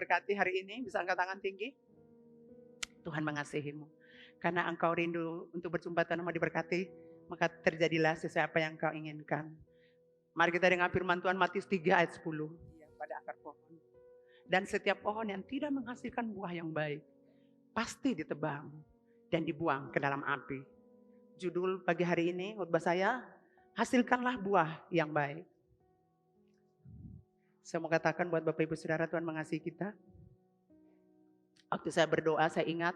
diberkati hari ini? Bisa angkat tangan tinggi? Tuhan mengasihimu. Karena engkau rindu untuk berjumpa Tuhan mau diberkati, maka terjadilah sesuai apa yang engkau inginkan. Mari kita dengar firman Tuhan Matius 3 ayat 10. Ya, pada akar pohon. Dan setiap pohon yang tidak menghasilkan buah yang baik, pasti ditebang dan dibuang ke dalam api. Judul pagi hari ini khotbah saya, hasilkanlah buah yang baik. Saya mau katakan buat Bapak Ibu Saudara, Tuhan mengasihi kita. Waktu saya berdoa, saya ingat.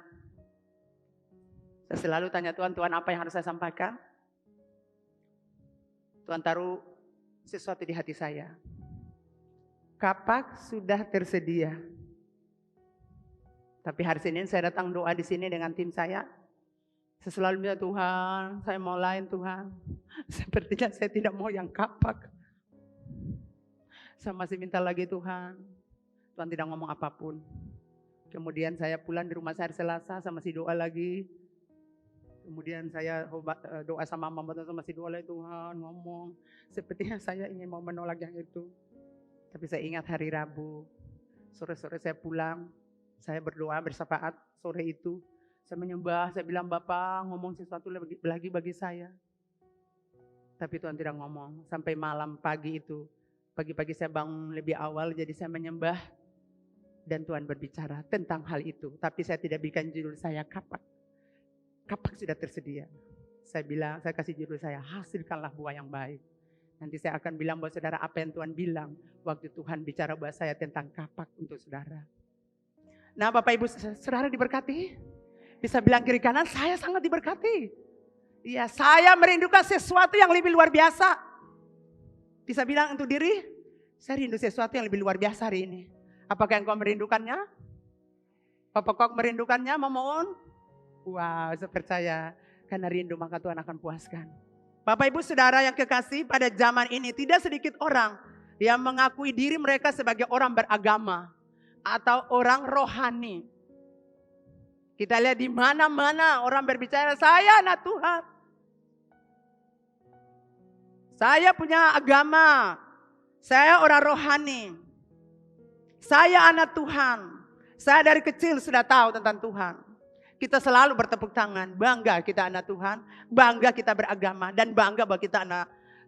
Saya selalu tanya Tuhan, Tuhan apa yang harus saya sampaikan? Tuhan taruh sesuatu di hati saya. Kapak sudah tersedia. Tapi hari Senin saya datang doa di sini dengan tim saya. Saya selalu minta Tuhan, saya mau lain Tuhan. Sepertinya saya tidak mau yang kapak. Saya masih minta lagi Tuhan. Tuhan tidak ngomong apapun. Kemudian saya pulang di rumah saya hari Selasa, saya masih doa lagi. Kemudian saya doa sama mama, saya masih doa lagi Tuhan ngomong. Sepertinya saya ingin mau menolak yang itu. Tapi saya ingat hari Rabu. Sore-sore saya pulang. Saya berdoa bersyafaat sore itu. Saya menyembah, saya bilang Bapak ngomong sesuatu lagi bagi saya. Tapi Tuhan tidak ngomong. Sampai malam pagi itu. Pagi-pagi saya bangun lebih awal, jadi saya menyembah. Dan Tuhan berbicara tentang hal itu. Tapi saya tidak bikin judul saya kapak. Kapak sudah tersedia. Saya bilang, saya kasih judul saya, hasilkanlah buah yang baik. Nanti saya akan bilang buat saudara apa yang Tuhan bilang. Waktu Tuhan bicara buat saya tentang kapak untuk saudara. Nah Bapak Ibu Saudara diberkati. Bisa bilang kiri kanan, saya sangat diberkati. Iya, saya merindukan sesuatu yang lebih luar biasa. Bisa bilang untuk diri, saya rindu sesuatu yang lebih luar biasa hari ini. Apakah engkau merindukannya? Apakah kau merindukannya, memohon? Wow, saya percaya. Karena rindu maka Tuhan akan puaskan. Bapak Ibu Saudara yang kekasih, pada zaman ini tidak sedikit orang yang mengakui diri mereka sebagai orang beragama. Atau orang rohani. Kita lihat di mana-mana orang berbicara, saya anak Tuhan. Saya punya agama. Saya orang rohani. Saya anak Tuhan. Saya dari kecil sudah tahu tentang Tuhan. Kita selalu bertepuk tangan. Bangga kita anak Tuhan. Bangga kita beragama. Dan bangga bahwa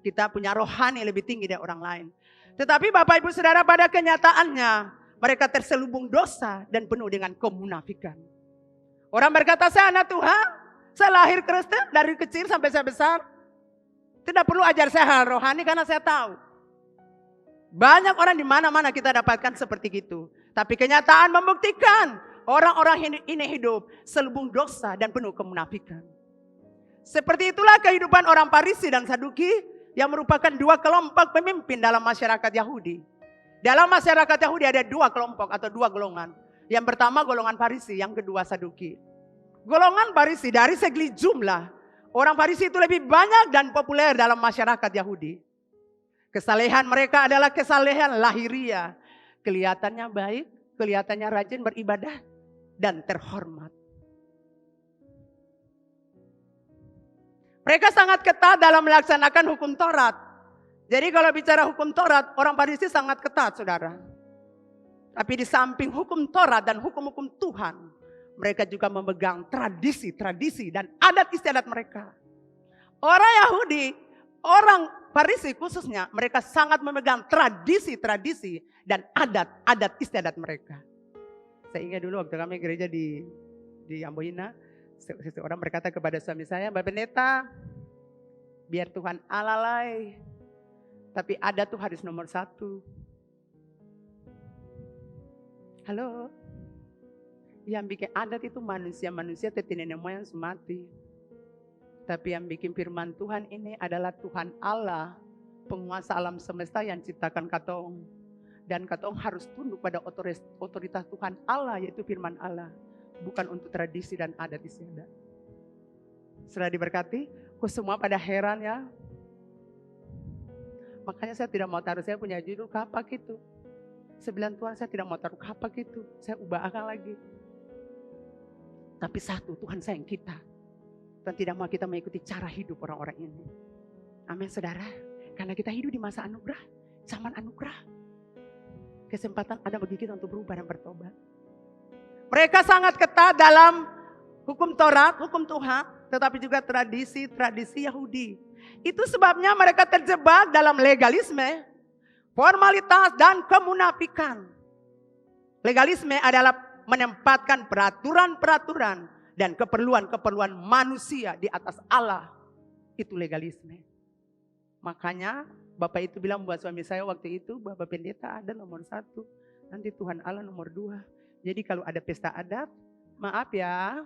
kita punya rohani lebih tinggi dari orang lain. Tetapi Bapak Ibu Saudara, pada kenyataannya mereka terselubung dosa dan penuh dengan kemunafikan. Orang berkata saya anak Tuhan. Saya lahir Kristen dari kecil sampai saya besar. Tidak perlu ajar saya hal rohani karena saya tahu. Banyak orang di mana-mana kita dapatkan seperti itu. Tapi kenyataan membuktikan orang-orang ini hidup selubung dosa dan penuh kemunafikan. Seperti itulah kehidupan orang Farisi dan Saduki yang merupakan dua kelompok pemimpin dalam masyarakat Yahudi. Dalam masyarakat Yahudi ada dua kelompok atau dua golongan. Yang pertama golongan Farisi, yang kedua Saduki. Golongan Farisi dari segi jumlah. Orang Farisi itu lebih banyak dan populer dalam masyarakat Yahudi. Kesalehan mereka adalah kesalehan lahiriah. Kelihatannya baik, kelihatannya rajin beribadah dan terhormat. Mereka sangat ketat dalam melaksanakan hukum Taurat. Jadi kalau bicara hukum Taurat, orang Farisi sangat ketat saudara. Tapi di samping hukum Taurat dan hukum-hukum Tuhan, mereka juga memegang tradisi-tradisi dan adat istiadat mereka. Orang Yahudi, orang Farisi khususnya, mereka sangat memegang tradisi-tradisi dan adat istiadat mereka. Saya ingat dulu waktu kami gereja di Amboina, seseorang berkata kepada suami saya, Mbak Pendeta, biar Tuhan alalai, tapi adat tuh harus nomor satu. Halo? Yang bikin adat itu manusia nenek moyang semati. Tapi yang bikin firman Tuhan ini adalah Tuhan Allah, penguasa alam semesta yang ciptakan katong. Dan katong harus tunduk pada otoritas Tuhan Allah, yaitu firman Allah. Bukan untuk tradisi dan adat istiadat. Sudah diberkati? Kok semua pada heran ya? Makanya saya tidak mau taruh, saya punya judul kapak itu. Saya Tuhan saya tidak mau taruh kapak itu. Saya ubahkan lagi. Tapi satu, Tuhan sayang kita. Tuhan tidak mau kita mengikuti cara hidup orang-orang ini. Amin saudara. Karena kita hidup di masa anugerah. Zaman anugerah. kesempatan ada bagi kita untuk berubah dan bertobat. Mereka sangat ketat dalam hukum Taurat, hukum Tuhan, tetapi juga tradisi-tradisi Yahudi. Itu sebabnya mereka terjebak dalam legalisme, formalitas, dan kemunafikan. Legalisme adalah menempatkan peraturan-peraturan dan keperluan-keperluan manusia di atas Allah. Itu legalisme. Makanya Bapak itu bilang buat suami saya waktu itu, Bapak pendeta ada nomor 1, nanti Tuhan Allah nomor 2. Jadi kalau ada pesta adat, maaf ya,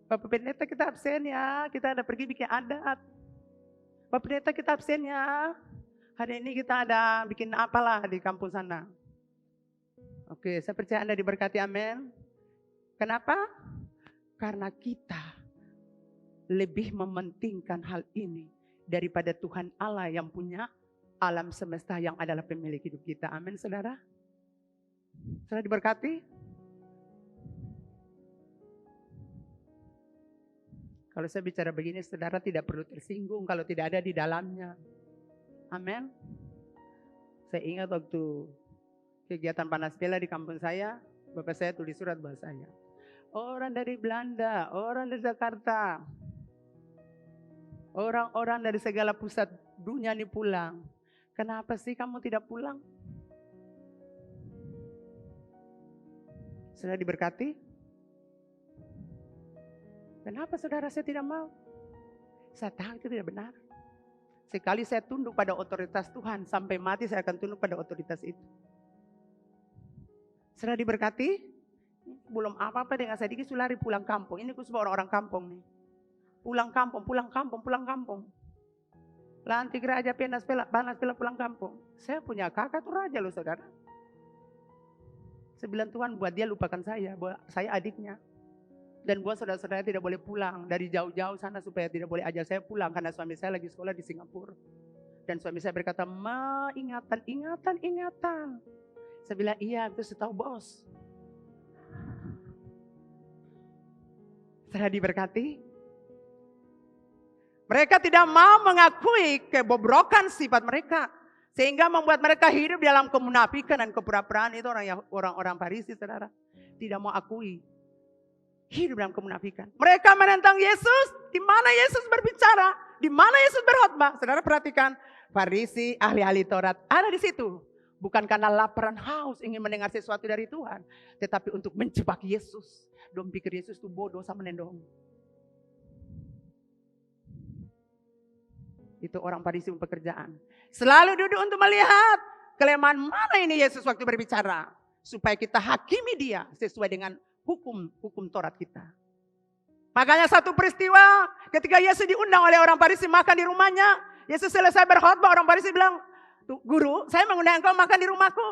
Bapak pendeta kita absen ya, kita ada pergi bikin adat. Bapak pendeta kita absen ya, hari ini kita ada bikin apalah di kampung sana. Oke, saya percaya Anda diberkati, amin. Kenapa? Karena kita lebih mementingkan hal ini daripada Tuhan Allah yang punya alam semesta yang adalah pemilik hidup kita. Amin, saudara. Saudara diberkati. Kalau saya bicara begini, saudara tidak perlu tersinggung kalau tidak ada di dalamnya. Amin. Saya ingat waktu kegiatan panas bela di kampung saya, bapak saya tulis surat buat saya. Orang dari Belanda, orang dari Jakarta, orang-orang dari segala pusat dunia ini pulang. Kenapa sih kamu tidak pulang? Saudara diberkati? Kenapa saudara saya tidak mau? Saya tahu itu tidak benar. Sekali saya tunduk pada otoritas Tuhan, sampai mati saya akan tunduk pada otoritas itu. Saudara diberkati? Belum apa-apa dengan saya dikit lari pulang kampung. Ini khusus orang-orang kampung nih. Pulang kampung, pulang kampung, pulang kampung. Lantik raja panas pela pulang kampung. Saya punya kakak tuh raja loh saudara. Saya bilang Tuhan buat dia lupakan saya adiknya. Dan buat saudara-saudara tidak boleh pulang dari jauh-jauh sana supaya tidak boleh ajak saya pulang. Karena suami saya lagi sekolah di Singapura. Dan suami saya berkata, Ma, ingatan. Saya bilang, iya itu saya tahu bos. Saudara diberkati. Mereka tidak mau mengakui kebobrokan sifat mereka. Sehingga membuat mereka hidup dalam kemunafikan dan kepura-puraan. Itu orang-orang Farisi saudara. Tidak mau akui. Hidup dalam kemunafikan. Mereka menentang Yesus. Di mana Yesus berbicara? Di mana Yesus berkhotbah? Saudara perhatikan. Farisi, ahli-ahli Taurat ada di situ. Bukan karena laparan haus ingin mendengar sesuatu dari Tuhan. Tetapi untuk menjebak Yesus. Dong pikir Yesus itu bodoh sama nendong. Itu orang Farisi pekerjaan. Selalu duduk untuk melihat kelemahan mana ini Yesus waktu berbicara. Supaya kita hakimi dia sesuai dengan hukum Taurat kita. Makanya satu peristiwa ketika Yesus diundang oleh orang Farisi makan di rumahnya. Yesus selesai berkhotbah, orang Farisi bilang, Guru, saya mengundang engkau makan di rumahku.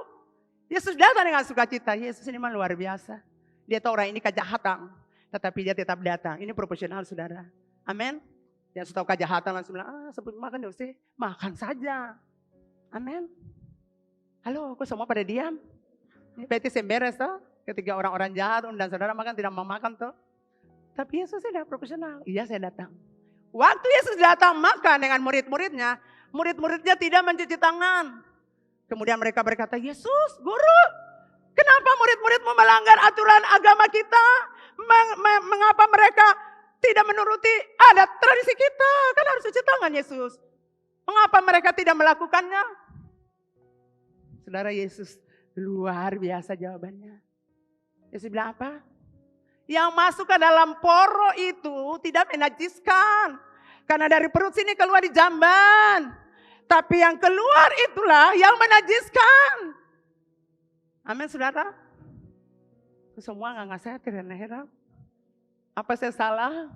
Yesus datang dengan sukacita. Yesus ini memang luar biasa. Dia tahu orang ini kejahatan, tetapi dia tetap datang. Ini proporsional saudara. Amin. Yang tahu kejahatan langsung bilang, sebelum makan ya usah, makan saja. Amin. Halo, kok semua pada diam? Ini berarti semberes toh. Ketika orang-orang jahat undang saudara makan tidak mau makan toh. Tapi Yesus tidak proporsional. Iya saya datang. Waktu Yesus datang makan dengan murid-muridnya, murid-muridnya tidak mencuci tangan. Kemudian mereka berkata, Yesus, Guru, kenapa murid-muridmu melanggar aturan agama kita? Mengapa mereka tidak menuruti adat tradisi kita? Kan harus cuci tangan Yesus. Mengapa mereka tidak melakukannya? Saudara, Yesus luar biasa jawabannya. Yesus bilang apa? Yang masuk ke dalam poro itu tidak menajiskan. Karena dari perut sini keluar di jamban. Tapi yang keluar itulah yang menajiskan. Amin saudara. Semua nggak saya heran. Apa saya salah?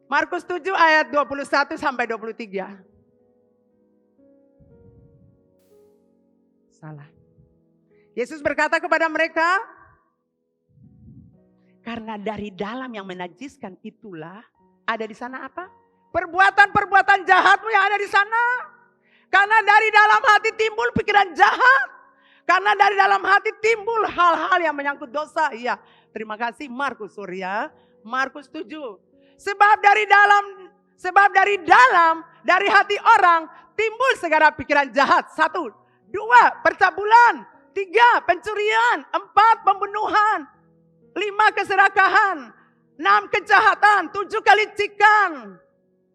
Markus 7 ayat 21 sampai 23. Salah. Yesus berkata kepada mereka, karena dari dalam yang menajiskan itulah ada di sana apa? Perbuatan-perbuatan jahatmu yang ada di sana. Karena dari dalam hati timbul pikiran jahat. Karena dari dalam hati timbul hal-hal yang menyangkut dosa. Iya, terima kasih Markus Surya. Markus 7. Sebab dari dalam, dari hati orang timbul segala pikiran jahat. 1, 2, percabulan. 3 pencurian, 4 pembunuhan, 5 keserakahan, 6 kejahatan, 7 kelicikan,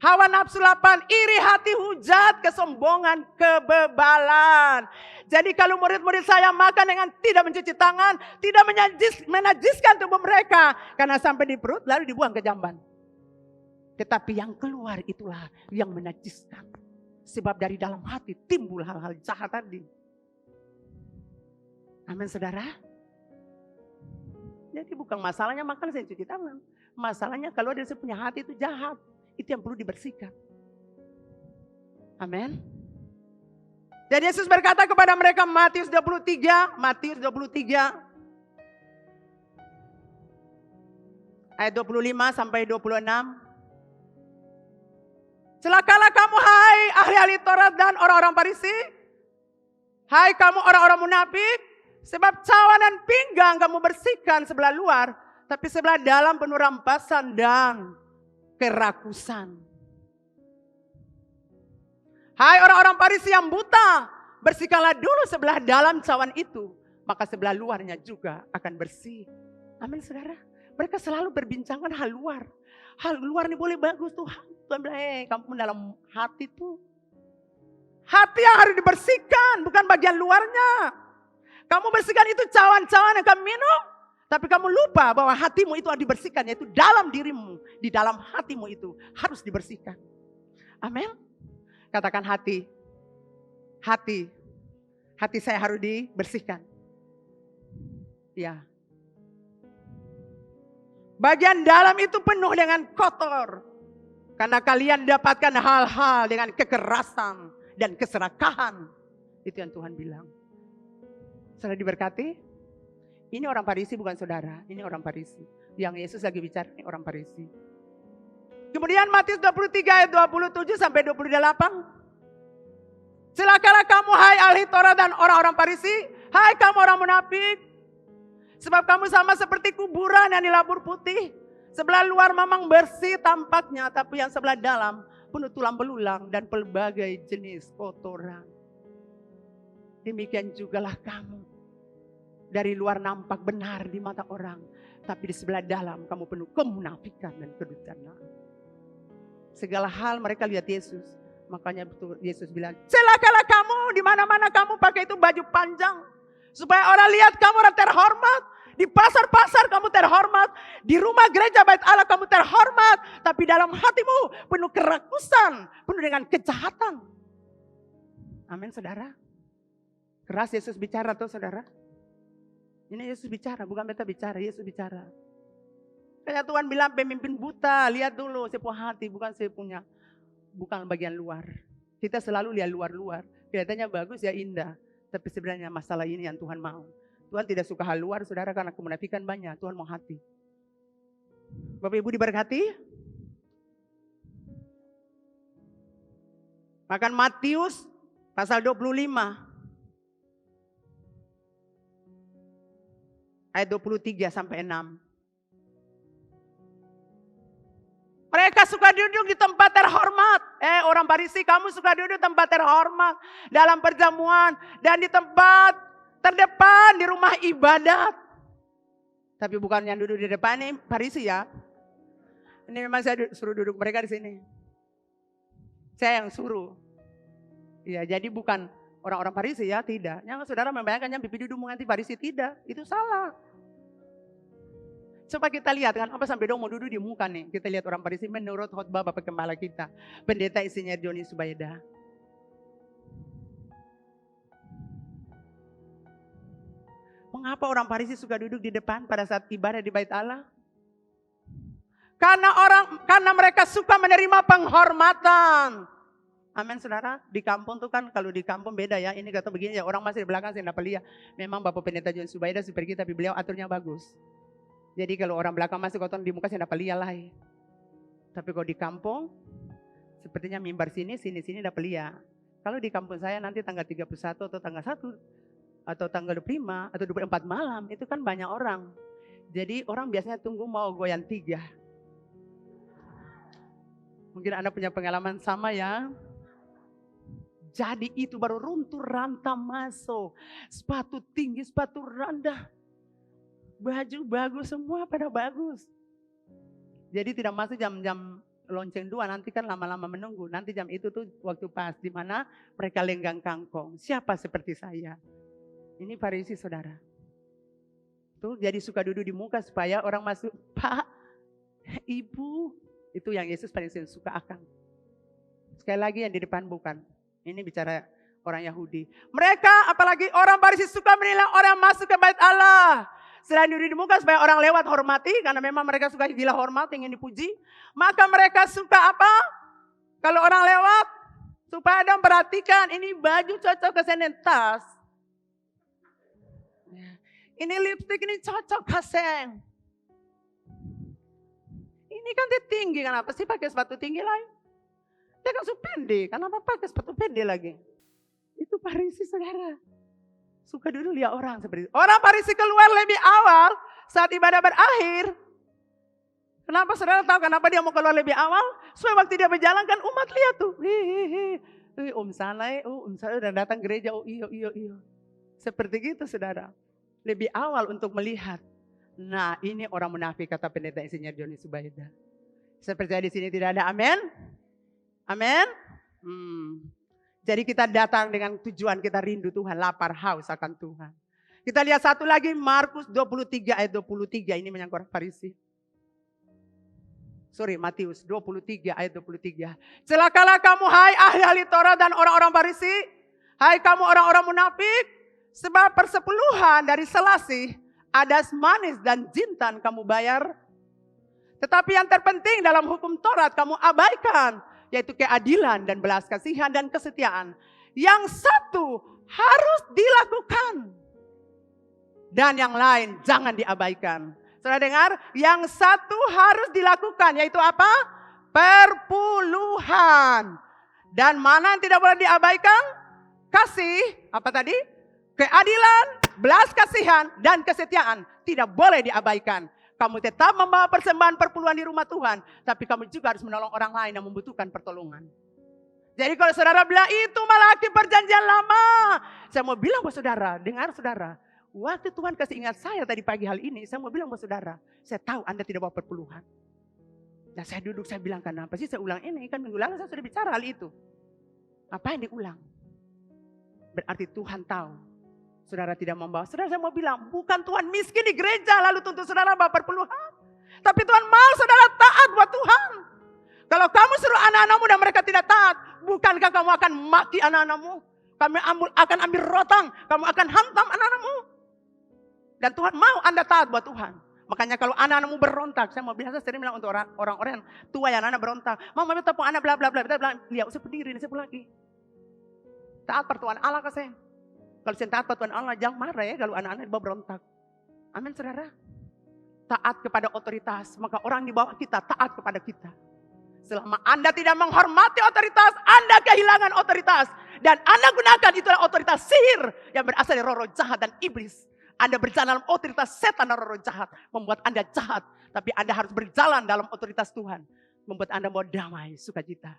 hawa nafsu 8, iri hati, hujat, kesombongan, kebebalan. Jadi kalau murid-murid saya makan dengan tidak mencuci tangan, tidak menajiskan tubuh mereka, karena sampai di perut lalu dibuang ke jamban. Tetapi yang keluar itulah yang menajiskan. Sebab dari dalam hati timbul hal-hal jahat tadi. Amin saudara. Jadi bukan masalahnya makan saya cuci tangan. Masalahnya kalau dia punya hati itu jahat. Itu yang perlu dibersihkan. Amin. Dan Yesus berkata kepada mereka Matius 23 ayat 25 sampai 26. Celakalah kamu hai ahli-ahli Taurat dan orang-orang Farisi. Hai kamu orang-orang munafik. Sebab cawan dan pinggang kamu bersihkan sebelah luar. Tapi sebelah dalam penuh rampasan dan kerakusan. Hai orang-orang Farisi yang buta. Bersihkanlah dulu sebelah dalam cawan itu. Maka sebelah luarnya juga akan bersih. Amin saudara. Mereka selalu berbincangkan hal luar. Hal luar ini boleh bagus Tuhan. Tuhan bilang, kamu dalam hati tuh. Hati yang harus dibersihkan, bukan bagian luarnya. Kamu bersihkan itu cawan-cawan yang kamu minum. Tapi kamu lupa bahwa hatimu itu harus dibersihkan. Yaitu dalam dirimu, di dalam hatimu itu harus dibersihkan. Amin. Katakan hati. Hati. Hati saya harus dibersihkan. Ya. Bagian dalam itu penuh dengan kotor. Karena kalian dapatkan hal-hal dengan kekerasan dan keserakahan. Itu yang Tuhan bilang. Saudara diberkati. Ini orang Farisi bukan saudara. Ini orang Farisi. Yang Yesus lagi bicara ini orang Farisi. Kemudian Matius 23 ayat 27 sampai 28. Celakalah kamu hai ahli Taurat dan orang-orang Farisi. Hai kamu orang munafik. Sebab kamu sama seperti kuburan yang dilabur putih. Sebelah luar memang bersih tampaknya, tapi yang sebelah dalam penuh tulang belulang dan pelbagai jenis kotoran. Demikian jugalah kamu. Dari luar nampak benar di mata orang, tapi di sebelah dalam kamu penuh kemunafikan dan kedurjanaan. Segala hal mereka lihat Yesus, makanya betul Yesus bilang, celakalah kamu di mana-mana kamu pakai itu baju panjang, supaya orang lihat kamu orang terhormat. Di pasar-pasar kamu terhormat. Di rumah gereja bait Allah kamu terhormat. Tapi dalam hatimu penuh kerakusan. Penuh dengan kejahatan. Amin saudara. Keras Yesus bicara tuh saudara. Ini Yesus bicara, bukan beta bicara. Yesus bicara. Kayak Tuhan bilang pemimpin buta. Lihat dulu saya punya hati. Bukan saya punya. Bukan bagian luar. Kita selalu lihat luar-luar. Kelihatannya bagus ya indah. Tapi sebenarnya masalah ini yang Tuhan mau. Tuhan tidak suka hal luar, saudara, karena kemunafikan banyak. Tuhan mau hati. Bapak Ibu diberkati. Makan Matius pasal 25. Ayat 23 sampai 6. Mereka suka duduk di tempat terhormat. Orang Farisi, kamu suka duduk di tempat terhormat. Dalam perjamuan. Dan di tempat terdepan di rumah ibadat. Tapi bukan yang duduk di depan ini Farisi ya. Ini memang saya suruh duduk mereka di sini. Saya yang suruh. Ya, jadi bukan orang-orang Farisi ya, tidak. Yang saudara membayangkan yang pipi duduk menganti Farisi, tidak. Itu salah. Coba kita lihat kan apa sampai dong mau duduk di muka nih. Kita lihat orang Farisi menurut khotbah Bapak Gembala kita. Pendeta Insinyur Joni Subaida. Mengapa orang Farisi suka duduk di depan pada saat ibadah di bait Allah? Karena mereka suka menerima penghormatan. Amin saudara. Di kampung tuh kan kalau di kampung beda ya. Ini kata begini ya orang masih di belakang saya dapat lihat. Memang Bapak Pendeta John Subaida seperti kita tapi beliau aturnya bagus. Jadi kalau orang belakang masuk kotor di muka saya dapat lihat lah. Tapi kalau di kampung sepertinya mimbar sini dapat lihat. Kalau di kampung saya nanti tanggal 31 atau tanggal 1 atau tanggal 25 atau 24 malam itu kan banyak orang. Jadi orang biasanya tunggu mau goyang 3. Mungkin Anda punya pengalaman sama ya. Jadi itu baru runtuh rantam masuk. Sepatu tinggi, sepatu rendah. Baju bagus, semua pada bagus. Jadi tidak masuk jam-jam lonceng 2, nanti kan lama-lama menunggu. Nanti jam itu tuh waktu pas di mana mereka lenggang kangkong. Siapa seperti saya? Ini Farisi saudara. Tuh jadi suka duduk di muka supaya orang masuk. Pak, Ibu. Itu yang Yesus paling suka akan. Sekali lagi yang di depan bukan. Ini bicara orang Yahudi. Mereka apalagi orang Farisi suka menilai orang masuk ke bait Allah. Selain duduk di muka supaya orang lewat hormati. Karena memang mereka suka gila hormat, ingin dipuji. Maka mereka suka apa? Kalau orang lewat. Supaya ada perhatikan. Ini baju cocok ke senen tas. Ini lipstick ini cocok ke sen. Ini kan dia tinggi. Kenapa sih pakai sepatu tinggi lain? Dia kan pendek, kenapa pakai sepatu pendek lagi? Itu Farisi saudara. Suka dulu lihat orang seperti itu. Orang Farisi keluar lebih awal saat ibadah berakhir. Kenapa saudara tahu kenapa dia mau keluar lebih awal? Supaya waktu dia berjalan kan umat lihat tuh. Sana udah datang gereja, iyo. Seperti gitu saudara. Lebih awal untuk melihat. Nah ini orang munafik kata pendeta Insinyur Joni Subaida. Seperti di sini tidak ada amin. Amin. Jadi kita datang dengan tujuan kita rindu Tuhan, lapar haus akan Tuhan. Kita lihat satu lagi Markus 23 ayat 23, ini menyangkut orang Farisi. Matius 23 ayat 23. Celakalah kamu hai ahli-ahli Taurat dan orang-orang Farisi, hai kamu orang-orang munafik, sebab persepuluhan dari selasih, adas manis dan jintan kamu bayar. Tetapi yang terpenting dalam hukum Taurat kamu abaikan, yaitu keadilan dan belas kasihan dan kesetiaan. Yang satu harus dilakukan. Dan yang lain jangan diabaikan. Saudara dengar? Yang satu harus dilakukan. Yaitu apa? Perpuluhan. Dan mana yang tidak boleh diabaikan? Kasih. Apa tadi? Keadilan, belas kasihan, dan kesetiaan. Tidak boleh diabaikan. Kamu tetap membawa persembahan perpuluhan di rumah Tuhan. Tapi kamu juga harus menolong orang lain yang membutuhkan pertolongan. Jadi kalau saudara bilang itu Malaki perjanjian lama. Saya mau bilang buat saudara, dengar saudara. Waktu Tuhan kasih ingat saya tadi pagi hal ini. Saya mau bilang buat saudara. Saya tahu Anda tidak bawa perpuluhan. Dan saya duduk saya bilang kenapa sih saya ulang ini. Kan minggu lalu saya sudah bicara hal itu. Apa yang diulang? Berarti Tuhan tahu. Saudara tidak membawa. Saudara saya mau bilang, bukan Tuhan miskin di gereja lalu tuntut saudara bawa perpuluhan. Tapi Tuhan mau saudara taat buat Tuhan. Kalau kamu suruh anak-anakmu dan mereka tidak taat, bukankah kamu akan maki anak-anakmu? Kamu akan ambil rotang, kamu akan hantam anak-anakmu. Dan Tuhan mau Anda taat buat Tuhan. Makanya kalau anak-anakmu berontak, saya mau bilang, saya sering bilang untuk orang-orang tua yang anak berontak. Mama minta tepung anak bla bla bla. Kita bilang, lihat saya berdiri, saya pulang lagi. Taat pertuan Allah kasih. Kalau saya taat pertuan Allah, jangan marah ya kalau anak-anak dibawa berontak. Amin saudara. Taat kepada otoritas, maka orang di bawah kita taat kepada kita. Selama Anda tidak menghormati otoritas, Anda kehilangan otoritas. Dan Anda gunakan itulah otoritas sihir yang berasal dari roh-roh jahat dan iblis. Anda berjalan dalam otoritas setan dan roh-roh jahat, membuat Anda jahat. Tapi Anda harus berjalan dalam otoritas Tuhan, membuat Anda mau damai, sukacita.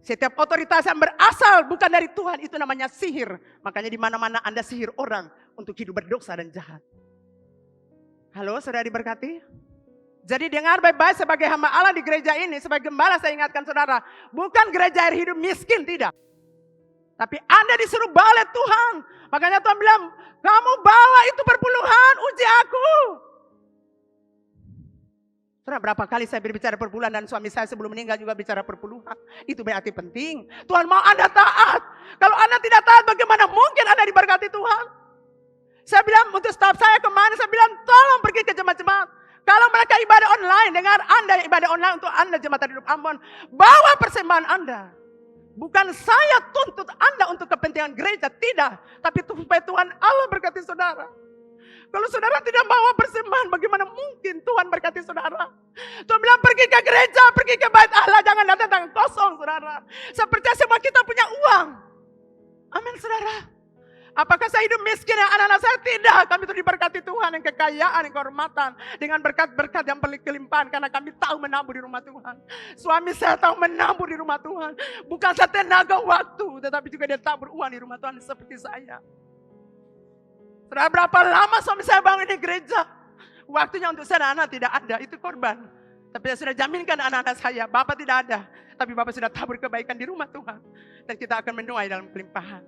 Setiap otoritas yang berasal bukan dari Tuhan itu namanya sihir. Makanya di mana-mana Anda sihir orang untuk hidup berdosa dan jahat. Halo, saudara diberkati? Jadi dengar baik-baik sebagai hamba Allah di gereja ini, sebagai gembala saya ingatkan saudara, bukan gereja air hidup miskin, tidak. Tapi Anda disuruh bawa oleh Tuhan. Makanya Tuhan bilang, kamu bawa itu perpuluhan, uji aku. Saudara, berapa kali saya berbicara perpuluhan dan suami saya sebelum meninggal juga bicara perpuluhan. Itu berarti penting. Tuhan mau Anda taat. Kalau Anda tidak taat, bagaimana mungkin Anda diberkati Tuhan? Saya bilang untuk staf saya kemarin, saya bilang tolong pergi ke jemaat-jemaat. Kalau mereka ibadah online, dengar Anda ibadah online untuk Anda jemaat hidup Ambon. Bawa persembahan Anda. Bukan saya tuntut Anda untuk kepentingan gereja, tidak. Tapi supaya Tuhan Allah berkati saudara. Kalau saudara tidak bawa persembahan, bagaimana mungkin Tuhan berkati saudara? Tuhan bilang pergi ke gereja, pergi ke bait Allah, jangan datang tangan kosong saudara. Saya percaya semua kita punya uang. Amin saudara. Apakah saya hidup miskin ya anak-anak saya? Tidak. Kami itu diberkati Tuhan yang kekayaan, yang kehormatan. Dengan berkat-berkat yang berlimpah. Karena kami tahu menabur di rumah Tuhan. Suami saya tahu menabur di rumah Tuhan. Bukan saja tenaga waktu, tetapi juga dia tabur uang di rumah Tuhan seperti saya. Sudah berapa lama suami saya bangun di gereja? Waktunya untuk saya anak tidak ada, itu korban. Tapi saya sudah jaminkan anak-anak saya, Bapak tidak ada. Tapi Bapak sudah tabur kebaikan di rumah Tuhan. Dan kita akan menuai dalam kelimpahan.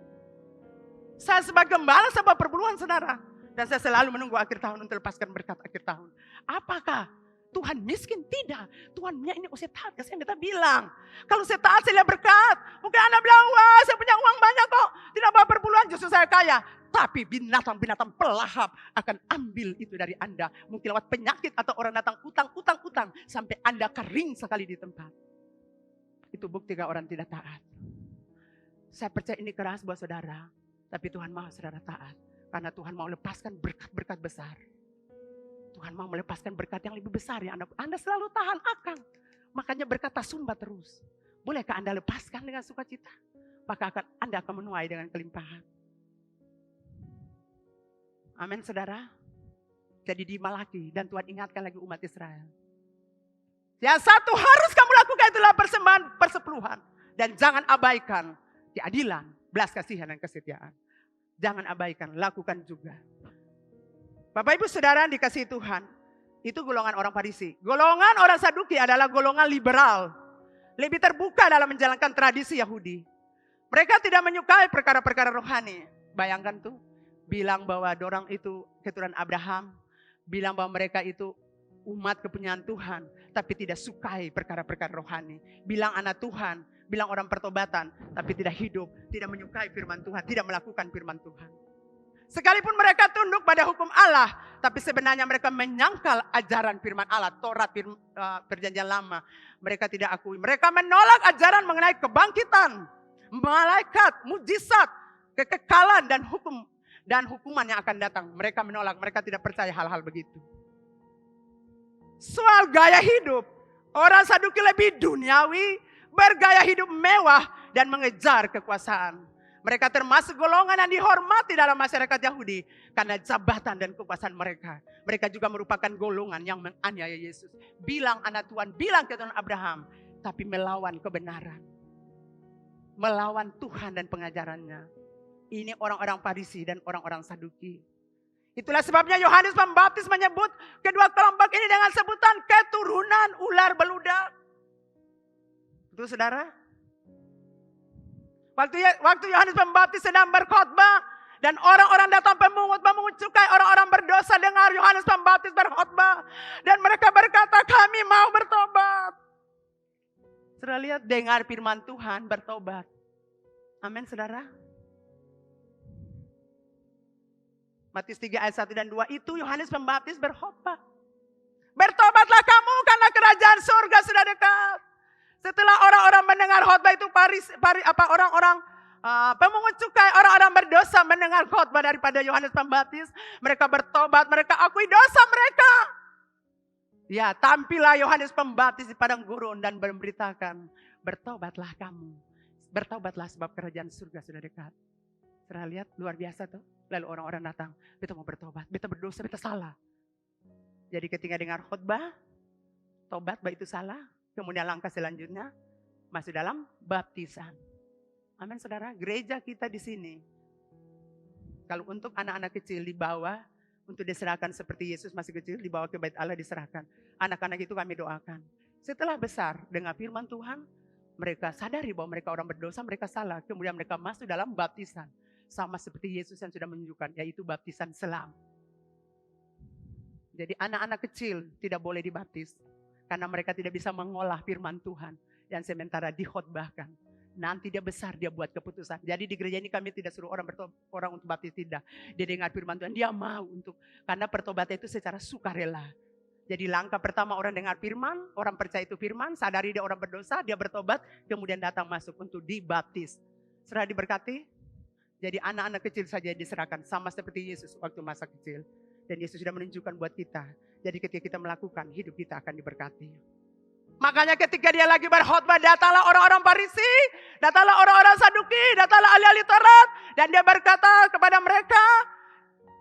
Saya sebagai gembala sebuah perpuluhan saudara. Dan saya selalu menunggu akhir tahun untuk lepaskan berkat akhir tahun. Apakah Tuhan miskin? Tidak. Tuhannya ini saya taat. Saya kita bilang. Kalau saya taat saya lihat berkat. Mungkin Anda bilang, wah saya punya uang banyak kok. Tidak bawa perpuluhan, justru saya kaya. Tapi binatang-binatang pelahap akan ambil itu dari Anda. Mungkin lewat penyakit atau orang datang utang. Sampai Anda kering sekali di tempat. Itu bukti kalau orang tidak taat. Saya percaya ini keras buat saudara. Tapi Tuhan mau saudara taat. Karena Tuhan mau lepaskan berkat-berkat besar. Tuhan mau melepaskan berkat yang lebih besar. Yang Anda selalu tahan akan. Makanya berkat tak sumbat terus. Bolehkah Anda lepaskan dengan sukacita? Maka Anda akan menuai dengan kelimpahan. Amin saudara. Jadi di Malaki. Dan Tuhan ingatkan lagi umat Israel. Yang satu harus kamu lakukan itulah persembahan persepuluhan. Dan jangan abaikan keadilan. Belas kasihan dan kesetiaan. Jangan abaikan, lakukan juga. Bapak ibu saudara dikasihi Tuhan. Itu golongan orang Farisi. Golongan orang Saduki adalah golongan liberal. Lebih terbuka dalam menjalankan tradisi Yahudi. Mereka tidak menyukai perkara-perkara rohani. Bayangkan tuh. Bilang bahwa dorang itu keturunan Abraham. Bilang bahwa mereka itu umat kepunyaan Tuhan. Tapi tidak sukai perkara-perkara rohani. Bilang anak Tuhan. Bilang orang pertobatan, tapi tidak hidup, tidak menyukai firman Tuhan, tidak melakukan firman Tuhan. Sekalipun mereka tunduk pada hukum Allah, tapi sebenarnya mereka menyangkal ajaran firman Allah, Taurat, perjanjian lama. Mereka tidak akui, mereka menolak ajaran mengenai kebangkitan, malaikat, mujizat, kekekalan dan hukuman yang akan datang. Mereka menolak, mereka tidak percaya hal-hal begitu. Soal gaya hidup, orang Saduki lebih duniawi, bergaya hidup mewah dan mengejar kekuasaan. Mereka termasuk golongan yang dihormati dalam masyarakat Yahudi karena jabatan dan kekuasaan mereka. Mereka juga merupakan golongan yang menganiaya Yesus. Bilang anak Tuhan, bilang keturunan Abraham, tapi melawan kebenaran. Melawan Tuhan dan pengajarannya. Ini orang-orang Farisi dan orang-orang Saduki. Itulah sebabnya Yohanes Pembaptis menyebut kedua kelompok ini dengan sebutan keturunan ular beludak. Itu saudara. Waktu Yohanes Pembaptis sedang berkhotbah dan orang-orang datang pemungut cukai, orang-orang berdosa dengar Yohanes Pembaptis berkhotbah dan mereka berkata, kami mau bertobat. Saudara lihat, dengar firman Tuhan, bertobat. Amin saudara. Matius 3 ayat 1 dan 2 itu Yohanes Pembaptis berkhotbah. Bertobatlah kamu karena kerajaan surga sudah dekat. Setelah orang-orang mendengar khotbah itu, orang-orang pemungut cukai, orang-orang berdosa mendengar khotbah daripada Yohanes Pembaptis, mereka bertobat, mereka akui dosa mereka. Ya, tampillah Yohanes Pembaptis di padang gurun dan memberitakan, bertobatlah kamu, bertobatlah sebab kerajaan surga sudah dekat. Saudara lihat, luar biasa tuh. Lalu orang-orang datang, kita mau bertobat, kita berdosa, kita salah. Jadi ketika dengar khotbah, tobat bahwa itu salah. Kemudian langkah selanjutnya masuk dalam baptisan. Amin saudara, gereja kita di sini. Kalau untuk anak-anak kecil dibawa untuk diserahkan seperti Yesus masih kecil, dibawa ke bait Allah diserahkan. Anak-anak itu kami doakan. Setelah besar dengan firman Tuhan, mereka sadari bahwa mereka orang berdosa, mereka salah. Kemudian mereka masuk dalam baptisan. Sama seperti Yesus yang sudah menunjukkan, yaitu baptisan selam. Jadi anak-anak kecil tidak boleh dibaptis. Karena mereka tidak bisa mengolah firman Tuhan. Dan sementara dikhotbahkan. Nanti dia besar, dia buat keputusan. Jadi di gereja ini kami tidak suruh orang untuk baptis, tidak. Dia dengar firman Tuhan, dia mau untuk. Karena pertobatan itu secara sukarela. Jadi langkah pertama orang dengar firman, orang percaya itu firman, sadari dia orang berdosa, dia bertobat. Kemudian datang masuk untuk dibaptis. Serah diberkati. Jadi anak-anak kecil saja diserahkan. Sama seperti Yesus waktu masa kecil. Dan Yesus sudah menunjukkan buat kita. Jadi ketika kita melakukan, hidup kita akan diberkati. Makanya ketika dia lagi berkhotbah, datanglah orang-orang Farisi, datanglah orang-orang Saduki, datanglah ahli-ahli Taurat. Dan dia berkata kepada mereka,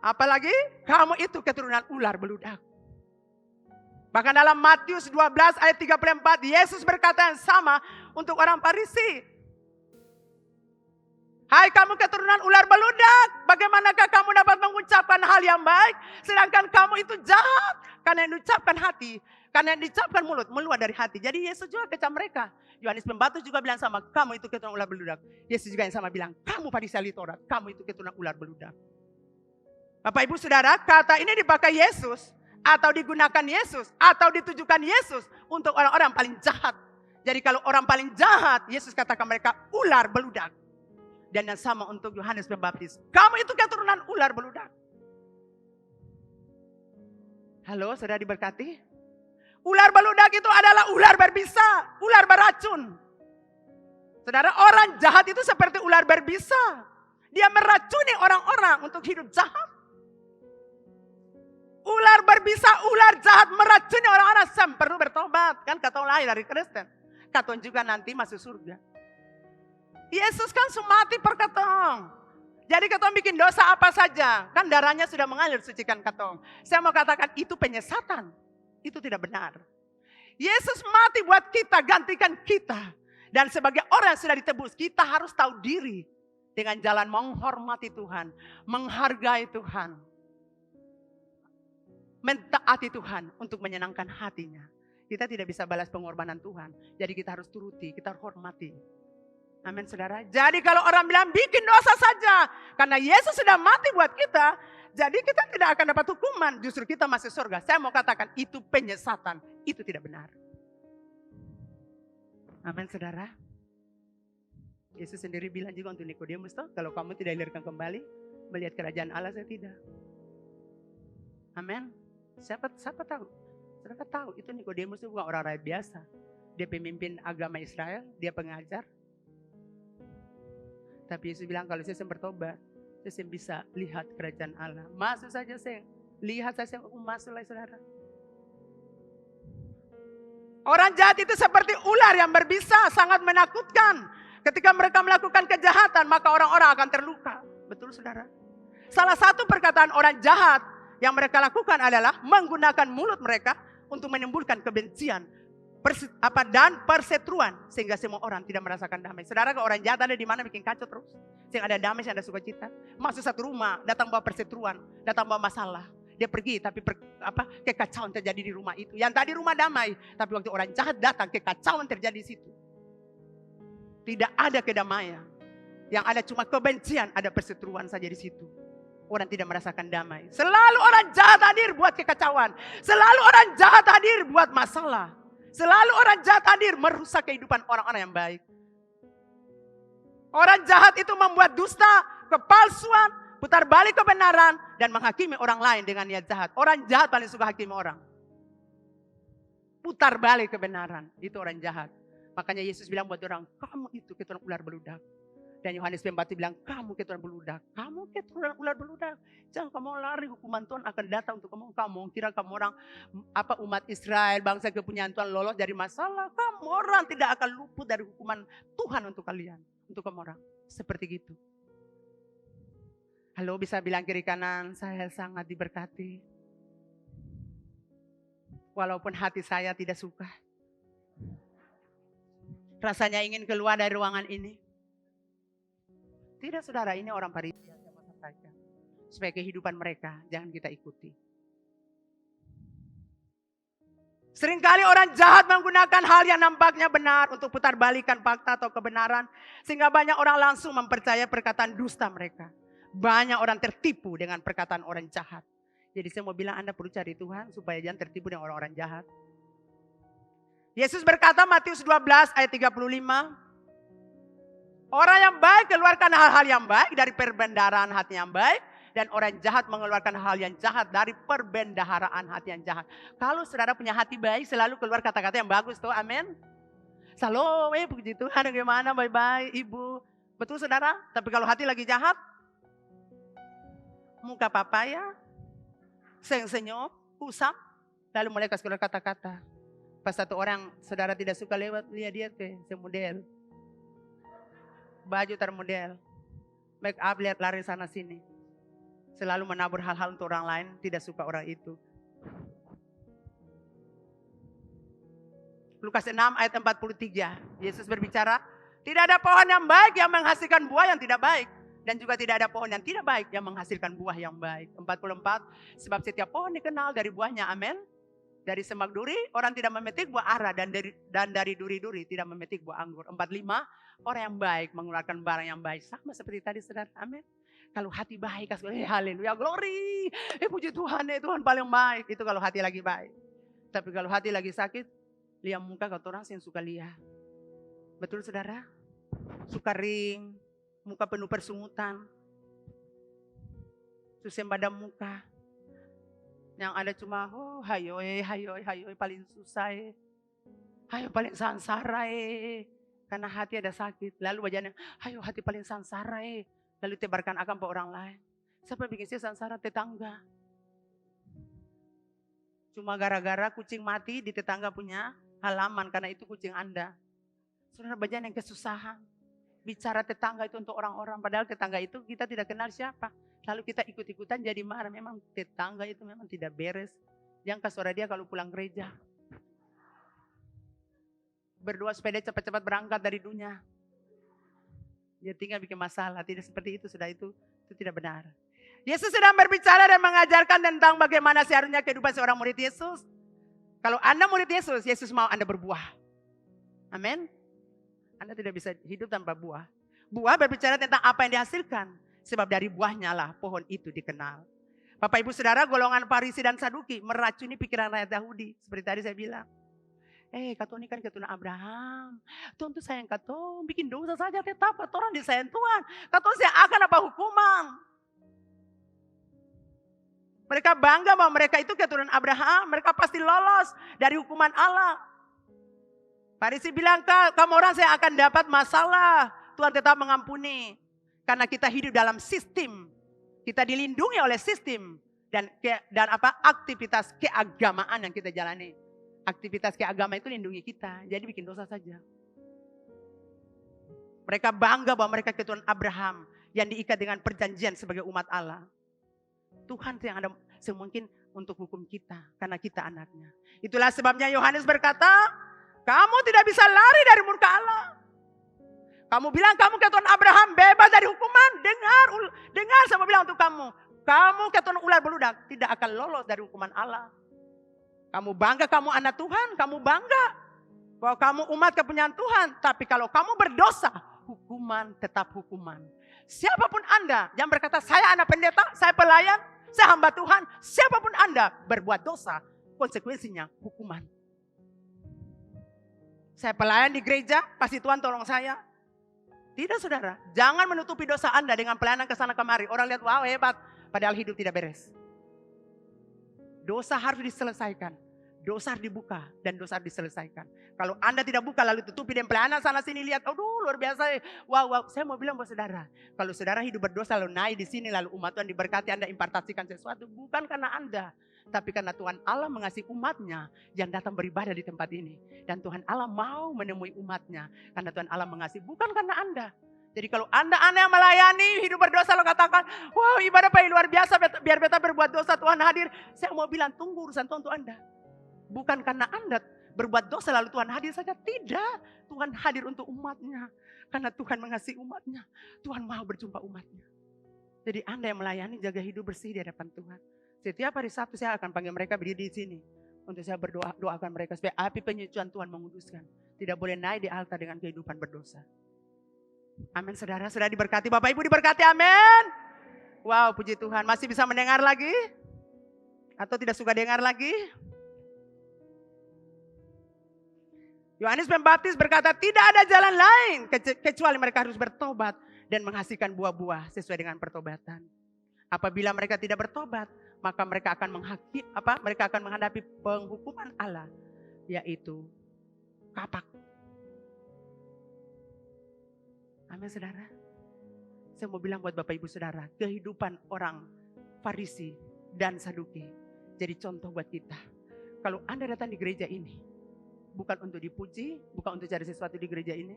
apalagi kamu itu keturunan ular beludak. Bahkan dalam Matius 12 ayat 34, Yesus berkata yang sama untuk orang Farisi. Hai kamu keturunan ular beludak, bagaimanakah kamu dapat mengucapkan hal yang baik, sedangkan kamu itu jahat. Karena yang diucapkan hati, karena yang diucapkan mulut, meluar dari hati. Jadi Yesus juga kecam mereka. Yohanes Pembaptis juga bilang sama, kamu itu keturunan ular beludak. Yesus juga yang sama bilang, kamu Farisi ahli Taurat, kamu itu keturunan ular beludak. Bapak Ibu Saudara, kata ini dipakai Yesus, atau digunakan Yesus, atau ditujukan Yesus untuk orang-orang paling jahat. Jadi kalau orang paling jahat, Yesus katakan mereka ular beludak. Dan yang sama untuk Yohanes Pembaptis, kamu itu keturunan ular beludak. Halo, saudara diberkati? Ular beludak itu adalah ular berbisa, ular beracun. Saudara, orang jahat itu seperti ular berbisa. Dia meracuni orang-orang untuk hidup jahat. Ular berbisa, ular jahat meracuni orang-orang. Sam perlu bertobat. Kan katong lahir dari Kristen. Katong juga nanti masuk surga. Yesus kan mati per katong. Jadi katong bikin dosa apa saja. Kan darahnya sudah mengalir sucikan katong. Saya mau katakan itu penyesatan. Itu tidak benar. Yesus mati buat kita, gantikan kita. Dan sebagai orang yang sudah ditebus, kita harus tahu diri. Dengan jalan menghormati Tuhan. Menghargai Tuhan. Mentaati Tuhan untuk menyenangkan hatinya. Kita tidak bisa balas pengorbanan Tuhan. Jadi kita harus turuti, kita harus hormati. Amin saudara. Jadi kalau orang bilang bikin dosa saja. Karena Yesus sudah mati buat kita. Jadi kita tidak akan dapat hukuman. Justru kita masuk surga. Saya mau katakan itu penyesatan. Itu tidak benar. Amin saudara. Yesus sendiri bilang juga untuk Nikodemus. Kalau kamu tidak dilahirkan kembali. Melihat kerajaan Allah saya tidak. Amin. Siapa tahu? Saudara tahu itu Nikodemus itu bukan orang rakyat biasa. Dia pemimpin agama Israel. Dia pengajar. Tapi Yesus bilang kalau saya bertobat, saya bisa lihat kerajaan Allah. Masuk saja saya, lihat saja masuklah saudara. Orang jahat itu seperti ular yang berbisa, sangat menakutkan. Ketika mereka melakukan kejahatan, maka orang-orang akan terluka. Betul saudara? Salah satu perkataan orang jahat yang mereka lakukan adalah menggunakan mulut mereka untuk menimbulkan kebencian. Dan perseteruan sehingga semua orang tidak merasakan damai. Saudara, kalau orang jahat ada di mana bikin kacau terus, sehingga ada damai, sehingga ada sukacita. Masuk satu rumah, datang bawa perseteruan, datang bawa masalah. Dia pergi, tapi kekacauan terjadi di rumah itu. Yang tadi rumah damai, tapi waktu orang jahat datang, kekacauan terjadi di situ. Tidak ada kedamaian. Yang ada cuma kebencian, ada perseteruan saja di situ. Orang tidak merasakan damai. Selalu orang jahat hadir buat kekacauan. Selalu orang jahat hadir buat masalah. Selalu orang jahat hadir merusak kehidupan orang-orang yang baik. Orang jahat itu membuat dusta, kepalsuan, putar balik kebenaran, dan menghakimi orang lain dengan niat jahat. Orang jahat paling suka hakimi orang. Putar balik kebenaran, itu orang jahat. Makanya Yesus bilang buat orang, kamu itu keturunan ular beludak. Dan Yohanes Pembaptis bilang, kamu keturunan beludak. Kamu keturunan ular beludak. Jangan kamu lari, hukuman Tuhan akan datang untuk kamu. Kamu kira kamu orang umat Israel, bangsa kepunyaan Tuhan lolos dari masalah. Kamu orang tidak akan luput dari hukuman Tuhan untuk kalian. Untuk kamu orang. Seperti gitu. Halo, bisa bilang kiri kanan, saya sangat diberkati. Walaupun hati saya tidak suka. Rasanya ingin keluar dari ruangan ini. Tidak saudara, ini orang Farisi saja. Supaya kehidupan mereka jangan kita ikuti. Seringkali orang jahat menggunakan hal yang nampaknya benar untuk putar balikan fakta atau kebenaran. Sehingga banyak orang langsung mempercayai perkataan dusta mereka. Banyak orang tertipu dengan perkataan orang jahat. Jadi saya mau bilang Anda perlu cari Tuhan supaya jangan tertipu dengan orang-orang jahat. Yesus berkata Matius 12 ayat 35. Orang yang baik keluarkan hal-hal yang baik dari perbendaharaan hati yang baik. Dan orang jahat mengeluarkan hal yang jahat dari perbendaharaan hati yang jahat. Kalau saudara punya hati baik selalu keluar kata-kata yang bagus tuh, amin. Shalom, puji Tuhan, bagaimana, bye-bye, ibu. Betul saudara? Tapi kalau hati lagi jahat, muka papaya, senyum, usam, lalu mulai kasih keluar kata-kata. Pas satu orang saudara tidak suka lewat, lihat dia ke semodel. Baju termodel. Make up lihat lari sana sini. Selalu menabur hal-hal untuk orang lain, tidak suka orang itu. Lukas 6 ayat 43. Yesus berbicara, tidak ada pohon yang baik yang menghasilkan buah yang tidak baik. Dan juga tidak ada pohon yang tidak baik yang menghasilkan buah yang baik. 44. Sebab setiap pohon dikenal dari buahnya. Amin. Dari semak duri orang tidak memetik buah ara, dan dari duri-duri tidak memetik buah anggur. 45, orang yang baik mengeluarkan barang yang baik. Sama seperti tadi saudara, amin. Kalau hati baik, haleluya, glory. Puji Tuhan, Tuhan paling baik. Itu kalau hati lagi baik. Tapi kalau hati lagi sakit, lihat muka kata orang yang suka lihat. Betul saudara? Suka ring, muka penuh persungutan. Susah pada muka. Yang ada cuma, hayo paling susah hayo paling sansara karena hati ada sakit. Lalu wajahnya, hayo hati paling sansara lalu tebarkan akan ke orang lain. Siapa bikin saya sansara? Tetangga. Cuma gara-gara kucing mati di tetangga punya halaman, karena itu kucing Anda. Saudara, bagian yang kesusahan. Bicara tetangga itu untuk orang-orang, padahal tetangga itu kita tidak kenal siapa. Lalu kita ikut-ikutan jadi marah. Memang tetangga itu memang tidak beres. Yang ke suara dia kalau pulang gereja. Berdua sepeda cepat-cepat berangkat dari dunia. Dia tinggal bikin masalah. Tidak seperti itu, sudah itu tidak benar. Yesus sedang berbicara dan mengajarkan tentang bagaimana seharusnya kehidupan seorang murid Yesus. Kalau Anda murid Yesus, Yesus mau Anda berbuah. Amin. Anda tidak bisa hidup tanpa buah. Buah berbicara tentang apa yang dihasilkan. Sebab dari buahnya lah pohon itu dikenal. Bapak ibu saudara, golongan Farisi dan Saduki meracuni pikiran rakyat Yahudi. Seperti tadi saya bilang. Katong ini kan keturunan Abraham. Tuhan tuh sayang katong, bikin dosa saja tetap katong disayang Tuhan. Katong saya akan apa hukuman. Mereka bangga bahwa mereka itu keturunan Abraham. Mereka pasti lolos dari hukuman Allah. Farisi bilang, kamu orang saya akan dapat masalah. Tuhan tetap mengampuni. Karena kita hidup dalam sistem. Kita dilindungi oleh sistem. Dan aktivitas keagamaan yang kita jalani. Aktivitas keagamaan itu lindungi kita. Jadi bikin dosa saja. Mereka bangga bahwa mereka keturunan Abraham. Yang diikat dengan perjanjian sebagai umat Allah. Tuhan yang ada semungkin untuk hukum kita. Karena kita anaknya. Itulah sebabnya Yohanes berkata, kamu tidak bisa lari dari murka Allah. Kamu bilang kamu keturunan Abraham bebas dari hukuman. Dengar sama bilang untuk kamu. Kamu keturunan ular beludak tidak akan lolos dari hukuman Allah. Kamu bangga kamu anak Tuhan. Kamu bangga bahwa kamu umat kepunyaan Tuhan. Tapi kalau kamu berdosa, hukuman tetap hukuman. Siapapun Anda yang berkata saya anak pendeta, saya pelayan, saya hamba Tuhan. Siapapun Anda berbuat dosa, konsekuensinya hukuman. Saya pelayan di gereja, pasti Tuhan tolong saya. Tidak saudara, jangan menutupi dosa Anda dengan pelayanan ke sana kemari. Orang lihat, wow hebat, padahal hidup tidak beres. Dosa harus diselesaikan. Dosa harus dibuka dan dosa harus diselesaikan. Kalau Anda tidak buka lalu tutupi dan pelayanan sana sini lihat, aduh luar biasa. Wow, saya mau bilang buat saudara, kalau saudara hidup berdosa lalu naik di sini lalu umat Tuhan diberkati, Anda impartasikan sesuatu, bukan karena Anda. Tapi karena Tuhan Allah mengasihi umatnya yang datang beribadah di tempat ini. Dan Tuhan Allah mau menemui umatnya. Karena Tuhan Allah mengasihi, bukan karena Anda. Jadi kalau Anda yang melayani, hidup berdosa, lo katakan, wow ibadah paling luar biasa, biar beta berbuat dosa, Tuhan hadir. Saya mau bilang, tunggu urusan Tuhan untuk Anda. Bukan karena Anda berbuat dosa lalu Tuhan hadir saja. Tidak, Tuhan hadir untuk umatnya. Karena Tuhan mengasihi umatnya. Tuhan mau berjumpa umatnya. Jadi Anda yang melayani, jaga hidup bersih di hadapan Tuhan. Setiap hari Sabtu saya akan panggil mereka berdiri di sini. Untuk saya doakan mereka supaya api penyucian Tuhan menguduskan. Tidak boleh naik di altar dengan kehidupan berdosa. Amin saudara, sudah diberkati. Bapak Ibu diberkati, amin. Wow, puji Tuhan. Masih bisa mendengar lagi? Atau tidak suka dengar lagi? Yohanes Pembaptis berkata tidak ada jalan lain kecuali mereka harus bertobat dan menghasilkan buah-buah sesuai dengan pertobatan. Apabila mereka tidak bertobat, maka mereka akan menghadapi penghukuman Allah, yaitu kapak. Amin saudara. Saya mau bilang buat Bapak Ibu saudara, kehidupan orang Farisi dan Saduki jadi contoh buat kita. Kalau Anda datang di gereja ini, bukan untuk dipuji, bukan untuk cari sesuatu di gereja ini.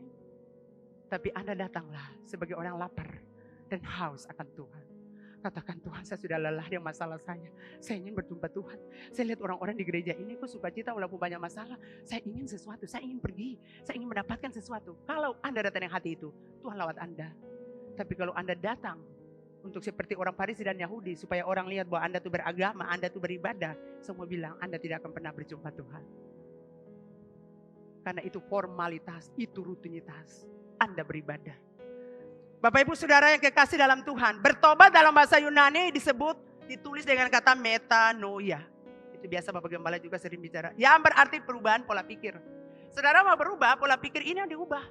Tapi Anda datanglah sebagai orang lapar dan haus akan Tuhan. Katakan, Tuhan, saya sudah lelah dengan masalah saya. Saya ingin berjumpa Tuhan. Saya lihat orang-orang di gereja ini kok sukacita walaupun banyak masalah. Saya ingin sesuatu, saya ingin pergi. Saya ingin mendapatkan sesuatu. Kalau Anda datang dengan hati itu, Tuhan lawat Anda. Tapi kalau Anda datang untuk seperti orang Farisi dan Yahudi, supaya orang lihat bahwa Anda itu beragama, Anda itu beribadah, semua bilang Anda tidak akan pernah berjumpa Tuhan. Karena itu formalitas, itu rutinitas Anda beribadah. Bapak Ibu Saudara yang kekasih dalam Tuhan, bertobat dalam bahasa Yunani ditulis dengan kata metanoia. Itu biasa Bapak Gembala juga sering bicara. Yang berarti perubahan pola pikir. Saudara mau berubah, pola pikir ini yang diubah.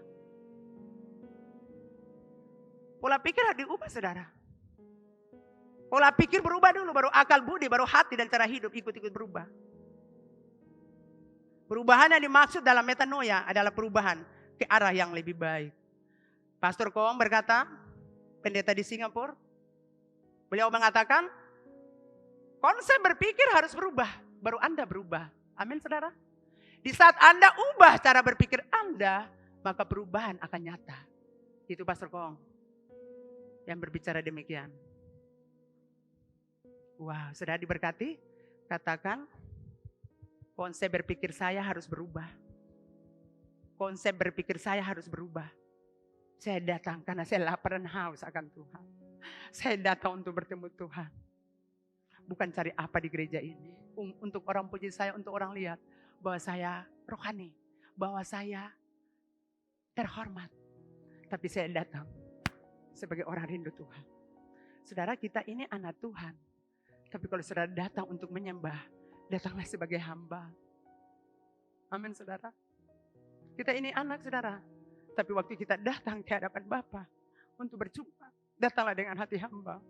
Pola pikir harus diubah, saudara. Pola pikir berubah dulu, baru akal budi, baru hati dan cara hidup ikut-ikut berubah. Perubahan yang dimaksud dalam metanoia adalah perubahan ke arah yang lebih baik. Pastor Kong berkata, pendeta di Singapura, beliau mengatakan, konsep berpikir harus berubah, baru Anda berubah. Amin, saudara. Di saat Anda ubah cara berpikir Anda, maka perubahan akan nyata. Itu Pastor Kong yang berbicara demikian. Wow, saudara diberkati, katakan, konsep berpikir saya harus berubah. Konsep berpikir saya harus berubah. Saya datang karena saya lapar dan haus akan Tuhan. Saya datang untuk bertemu Tuhan. Bukan cari apa di gereja ini. Untuk orang puji saya, untuk orang lihat bahwa saya rohani. Bahwa saya terhormat. Tapi saya datang sebagai orang rindu Tuhan. Saudara, kita ini anak Tuhan. Tapi kalau saudara datang untuk menyembah, datanglah sebagai hamba. Amin, saudara. Kita ini anak, saudara. Tapi waktu kita datang ke hadapan Bapa untuk berjumpa, datanglah dengan hati hamba.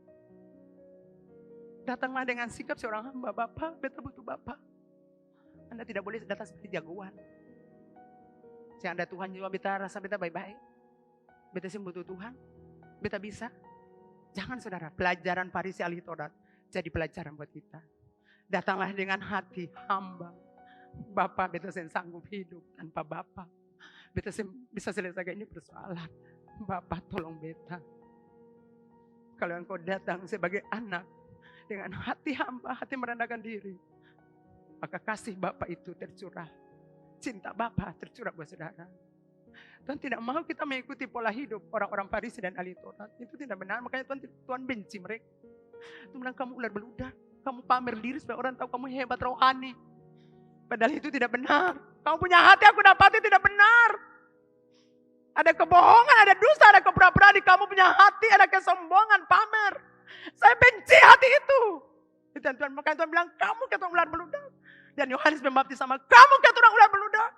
Datanglah dengan sikap seorang hamba. Bapa, beta butuh Bapa. Anda tidak boleh datang seperti jagoan. Saya Anda Tuhan juga beta rasa beta baik-baik. Beta sih butuh Tuhan. Beta bisa. Jangan, saudara, pelajaran Farisi ahli Taurat jadi pelajaran buat kita. Datanglah dengan hati hamba. Bapa, beta saya sanggup hidup tanpa Bapa. Beta bisa selesaikan ini persoalan. Bapa, tolong beta. Kalau engkau datang sebagai anak dengan hati hamba, hati merendahkan diri, maka kasih Bapa itu tercurah. Cinta Bapa tercurah buat saudara. Tuhan tidak mau kita mengikuti pola hidup orang-orang Farisi dan ahli Taurat. Itu tidak benar, makanya Tuhan benci mereka. Tuhan bilang, kamu ular beludak, kamu pamer diri supaya orang tahu kamu hebat rohani. Padahal itu tidak benar. Kamu punya hati, aku dapati tidak benar. Ada kebohongan, ada dusta, ada kepura-puraan di kamu punya hati, ada kesombongan, pamer. Saya benci hati itu. Dan Tuhan, makanya Tuhan bilang, kamu kata ular beludak. Dan Yohanes membaptis sama, kamu kata orang ular beludak.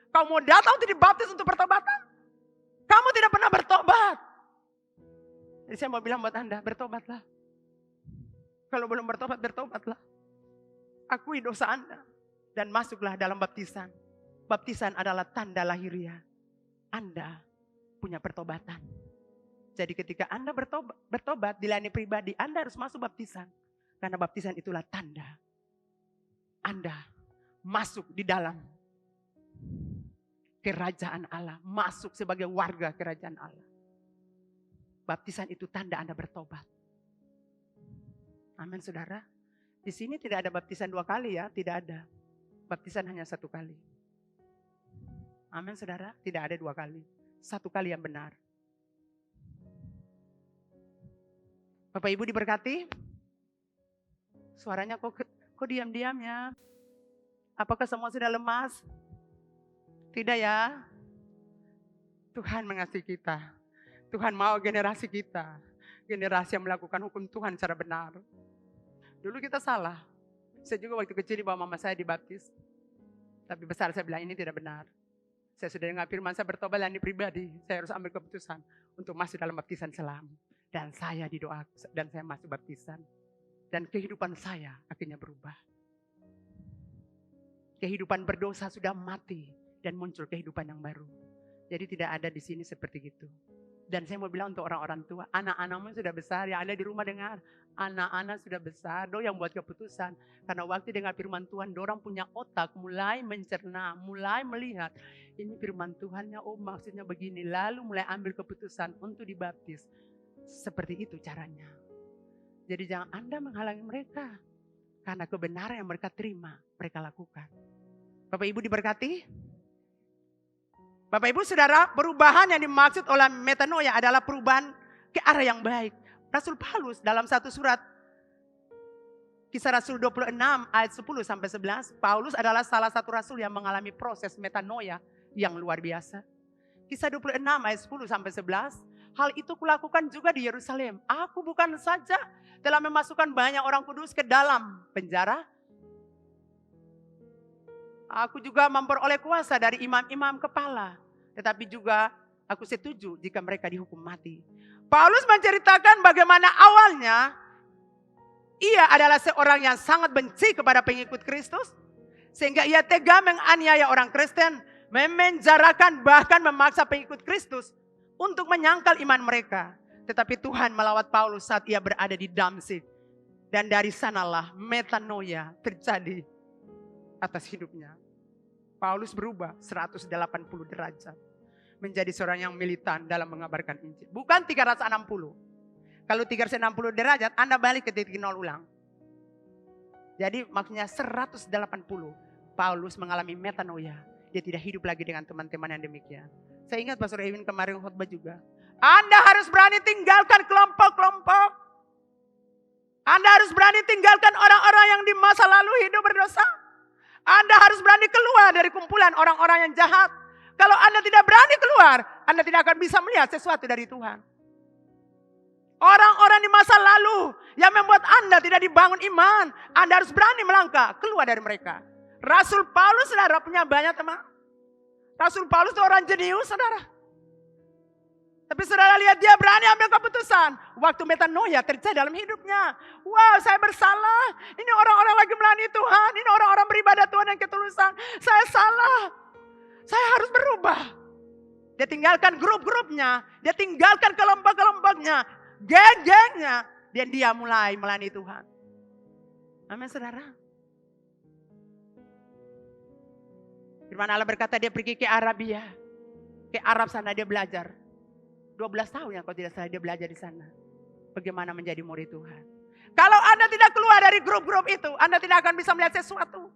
Kamu mau datang untuk dibaptis untuk pertobatan. Kamu tidak pernah bertobat. Jadi saya mau bilang buat Anda, bertobatlah. Kalau belum bertobat, bertobatlah. Akui dosa Anda. Dan masuklah dalam baptisan. Baptisan adalah tanda lahiriah. Anda punya pertobatan. Jadi ketika Anda bertobat, dilayani pribadi, Anda harus masuk baptisan. Karena baptisan itulah tanda. Anda masuk di dalam kerajaan Allah. Masuk sebagai warga kerajaan Allah. Baptisan itu tanda Anda bertobat. Amin, saudara. Di sini tidak ada baptisan 2 kali ya, tidak ada. Baptisan hanya 1 kali. Amin, saudara. Tidak ada 2 kali. 1 kali yang benar. Bapak Ibu diberkati. Suaranya kok diam-diam ya. Apakah semua sudah lemas? Tidak ya. Tuhan mengasihi kita. Tuhan mau generasi kita. Generasi yang melakukan hukum Tuhan secara benar. Dulu kita salah. Saya juga waktu kecil dibawa mama saya dibaptis. Tapi besar saya bilang ini tidak benar. Saya sudah dengar firman, saya bertobat dan di pribadi. Saya harus ambil keputusan untuk masuk dalam baptisan selam. Dan saya didoa dan saya masuk baptisan. Dan kehidupan saya akhirnya berubah. Kehidupan berdosa sudah mati dan muncul kehidupan yang baru. Jadi tidak ada di sini seperti itu. Dan saya mau bilang untuk orang-orang tua, anak-anakmu sudah besar, yang ada di rumah dengar. Anak-anak sudah besar, do yang buat keputusan. Karena waktu dengar firman Tuhan, dorang punya otak mulai mencerna, mulai melihat. Ini firman Tuhannya, oh maksudnya begini. Lalu mulai ambil keputusan untuk dibaptis. Seperti itu caranya. Jadi jangan Anda menghalangi mereka. Karena kebenaran yang mereka terima, mereka lakukan. Bapak Ibu diberkati? Bapak Ibu Saudara, perubahan yang dimaksud oleh metanoia adalah perubahan ke arah yang baik. Rasul Paulus dalam satu surat Kisah Rasul 26 ayat 10 sampai 11, Paulus adalah salah satu rasul yang mengalami proses metanoia yang luar biasa. Kisah 26 ayat 10 sampai 11, hal itu kulakukan juga di Yerusalem. Aku bukan saja telah memasukkan banyak orang kudus ke dalam penjara, aku juga memperoleh kuasa dari imam-imam kepala. Tetapi juga aku setuju jika mereka dihukum mati. Paulus menceritakan bagaimana awalnya ia adalah seorang yang sangat benci kepada pengikut Kristus. Sehingga ia tega menganiaya orang Kristen, memenjarakan bahkan memaksa pengikut Kristus untuk menyangkal iman mereka. Tetapi Tuhan melawat Paulus saat ia berada di Damsyik. Dan dari sanalah metanoia terjadi atas hidupnya. Paulus berubah 180 derajat. Menjadi seorang yang militan dalam mengabarkan Injil. Bukan 360. Kalau 360 derajat, Anda balik ke titik nol ulang. Jadi maksudnya 180. Paulus mengalami metanoia. Dia tidak hidup lagi dengan teman-teman yang demikian. Saya ingat Pastor Ewin kemarin khotbah juga. Anda harus berani tinggalkan kelompok-kelompok. Anda harus berani tinggalkan orang-orang yang di masa lalu hidup berdosa. Anda harus berani keluar dari kumpulan orang-orang yang jahat. Kalau Anda tidak berani keluar, Anda tidak akan bisa melihat sesuatu dari Tuhan. Orang-orang di masa lalu yang membuat Anda tidak dibangun iman, Anda harus berani melangkah keluar dari mereka. Rasul Paulus, saudara, punya banyak teman. Rasul Paulus itu orang jenius, saudara. Tapi saudara lihat dia berani ambil keputusan. Waktu metanoia terjadi dalam hidupnya. Wow, saya bersalah. Ini orang-orang lagi melayani Tuhan. Ini orang-orang beribadah Tuhan yang ketulusan. Saya salah. Saya harus berubah. Dia tinggalkan grup-grupnya. Dia tinggalkan kelompok-kelompoknya. Geng-gengnya. Dan dia mulai melayani Tuhan. Amin, saudara. Firman Allah berkata dia pergi ke Arabia. Ke Arab sana dia belajar. 12 tahun yang kalau tidak salah dia belajar di sana. Bagaimana menjadi murid Tuhan. Kalau Anda tidak keluar dari grup-grup itu, Anda tidak akan bisa melihat sesuatu.